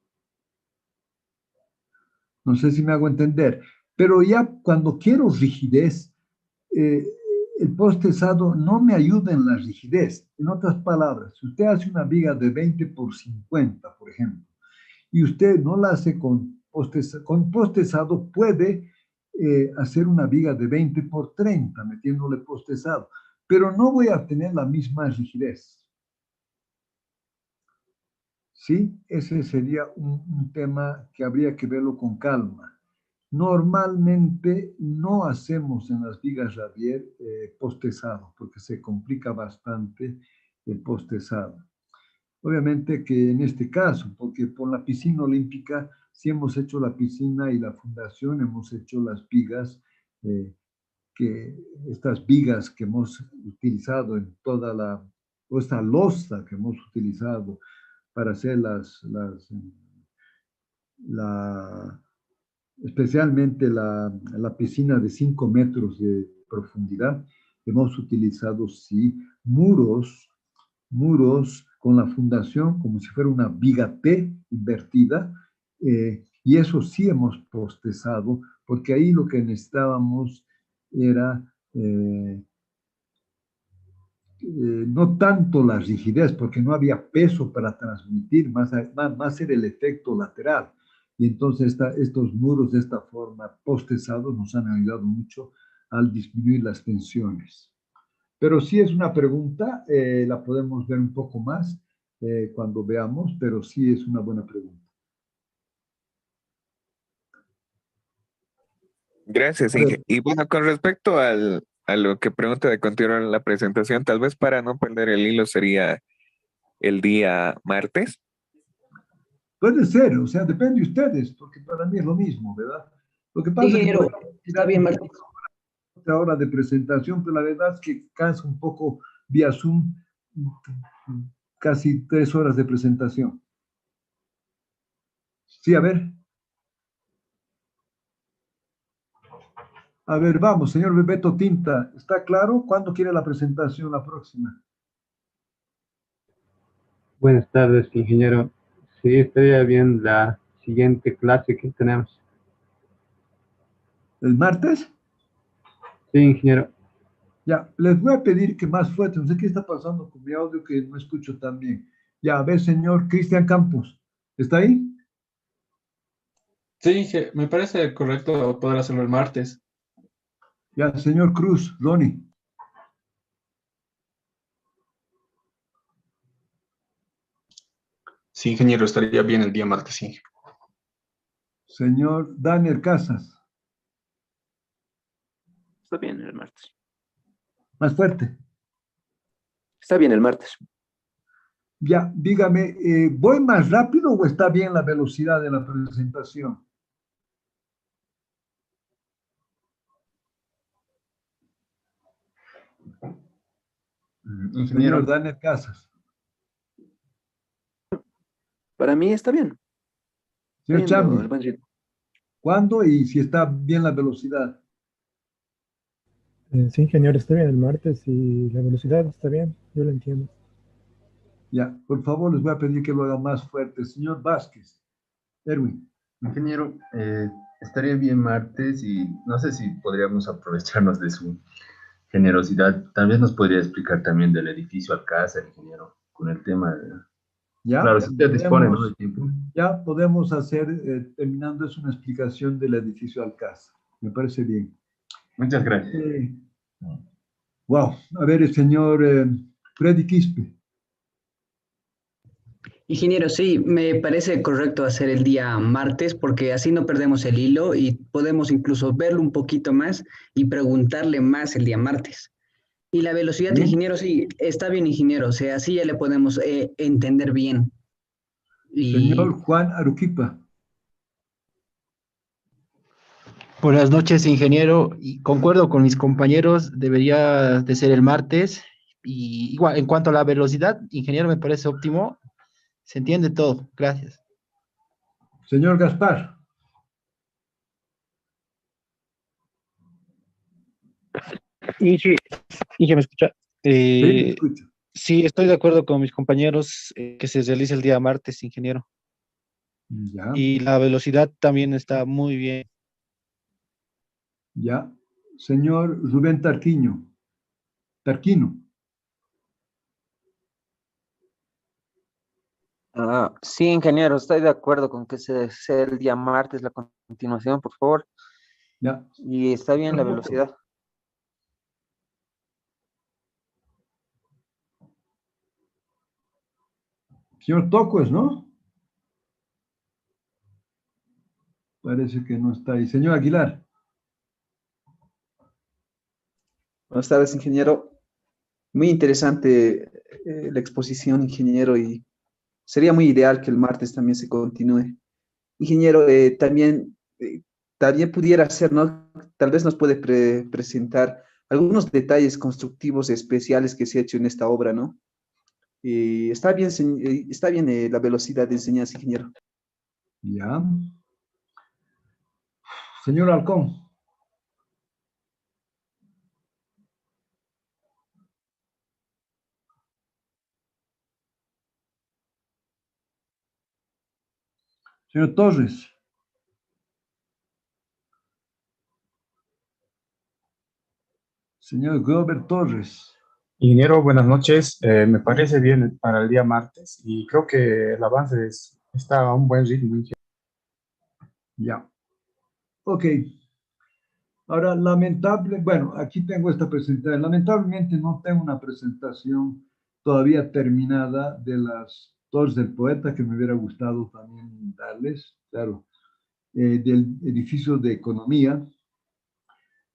No sé si me hago entender, pero ya cuando quiero rigidez, el postesado no me ayuda en la rigidez. En otras palabras, si usted hace una viga de 20x50, por ejemplo, y usted no la hace con postesado, puede hacer una viga de 20x30, metiéndole postesado, pero no voy a tener la misma rigidez. ¿Sí? Ese sería un tema que habría que verlo con calma. Normalmente no hacemos en las vigas radier postezado, porque se complica bastante el postezado. Obviamente que en este caso, porque por la piscina olímpica, sí hemos hecho la piscina y la fundación, hemos hecho las vigas, estas vigas que hemos utilizado en toda o esta losa que hemos utilizado para hacer la, especialmente la piscina de 5 metros de profundidad, hemos utilizado, sí, muros con la fundación como si fuera una viga T invertida, y eso sí hemos postezado, porque ahí lo que necesitábamos era no tanto la rigidez, porque no había peso para transmitir, más era el efecto lateral. Y entonces estos muros de esta forma postezados nos han ayudado mucho al disminuir las tensiones. Pero sí es una pregunta, la podemos ver un poco más cuando veamos, pero sí es una buena pregunta. Gracias, Inge. Y bueno, con respecto a lo que pregunta de continuar la presentación, tal vez para no perder el hilo sería el día martes. Puede ser, o sea, depende de ustedes, porque para mí es lo mismo, ¿verdad? Lo que pasa es que Ingeniero, podemos está tirar bien, Martín. otra hora de presentación, pero la verdad es que cansa un poco vía Zoom, casi 3 horas de presentación. Sí, a ver. A ver, vamos, señor Bebeto Tinta, ¿está claro? ¿Cuándo quiere la presentación la próxima? Buenas tardes, ingeniero. Sí, estaría bien la siguiente clase que tenemos. ¿El martes? Sí, ingeniero. Ya, les voy a pedir que más fuerte, no sé qué está pasando con mi audio que no escucho tan bien. Ya, a ver, señor Cristian Campos, ¿está ahí? Sí, me parece correcto poder hacerlo el martes. Ya, señor Cruz, Ronnie. Sí, ingeniero, estaría bien el día martes, sí. Señor Daniel Casas, Está bien el martes. más fuerte. Está bien el martes. Ya, dígame, ¿voy más rápido o está bien la velocidad de la presentación? Ingeniero, Señor Daniel Casas. Para mí está bien. Está Señor yendo Chambi, al buen ritmo. ¿cuándo y si está bien la velocidad? Sí, ingeniero, está bien el martes y la velocidad está bien, yo lo entiendo. Ya, por favor, les voy a pedir que lo haga más fuerte. Señor Vázquez, Erwin. ingeniero, estaría bien martes y no sé si podríamos aprovecharnos de su generosidad. Tal vez nos podría explicar también del edificio Alcázar, ingeniero, con el tema de... Ya, Claro, si usted dispone, ¿no?, del tiempo. ya podemos hacer, terminando, es una explicación del edificio Alcázar. Me parece bien. Muchas gracias. Wow, a ver, el señor Freddy Quispe. Ingeniero, sí, me parece correcto hacer el día martes porque así no perdemos el hilo y podemos incluso verlo un poquito más y preguntarle más el día martes. Y la velocidad, Bien. ingeniero, sí, está bien, ingeniero, o sea, así ya le podemos entender bien. Señor Y Juan Aruquipa. Buenas noches, ingeniero. Y concuerdo con mis compañeros, debería de ser el martes. Y igual, en cuanto a la velocidad, ingeniero, me parece óptimo. Se entiende todo. Gracias. Señor Gaspar. Inge, ¿me escucha? Sí, le escucho. Sí, estoy de acuerdo con mis compañeros que se realice el día martes, ingeniero. Ya, Y la velocidad también está muy bien. ya. Señor Rubén Tarquino. Tarquino. Sí, ingeniero, estoy de acuerdo con que sea el día martes la continuación, por favor. Ya. Y está bien la velocidad. Señor Tocues, ¿no? Parece que no está ahí. Señor Aguilar. Buenas tardes, ingeniero. Muy interesante la exposición, ingeniero, y sería muy ideal que el martes también se continúe. Ingeniero, también pudiera ser, ¿no? Tal vez nos puede presentar algunos detalles constructivos especiales que se ha hecho en esta obra, ¿no? Y está bien la velocidad de enseñanza, ingeniero. Ya. Señor Halcón. Señor Torres. Señor Grover Torres. Ingeniero, buenas noches. Me parece bien para el día martes y creo que el avance está a un buen ritmo. Ya. Ok. Ahora, bueno, aquí tengo esta presentación. Lamentablemente no tengo una presentación todavía terminada de las Torres del Poeta que me hubiera gustado también darles, claro, del edificio de economía,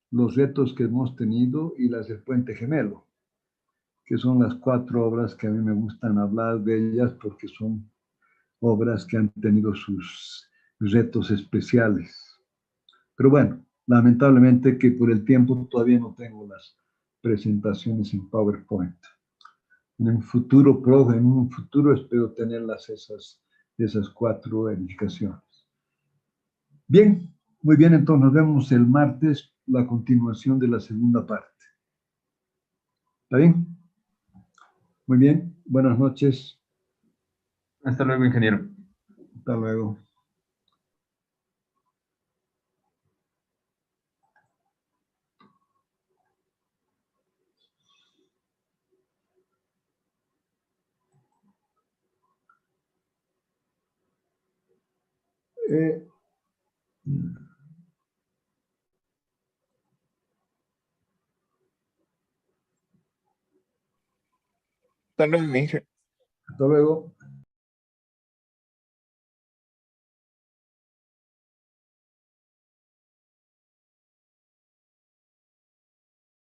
los retos que hemos tenido y las del Puente Gemelo, que son las 4 obras que a mí me gustan hablar de ellas porque son obras que han tenido sus retos especiales. Pero bueno, lamentablemente que por el tiempo todavía no tengo las presentaciones en PowerPoint. En un futuro espero tenerlas esas 4 edificaciones. Bien, muy bien, entonces nos vemos el martes, la continuación de la segunda parte. ¿Está bien? Muy bien, buenas noches. Hasta luego, ingeniero. Hasta luego. Eh, Hasta luego, Inge. Hasta luego.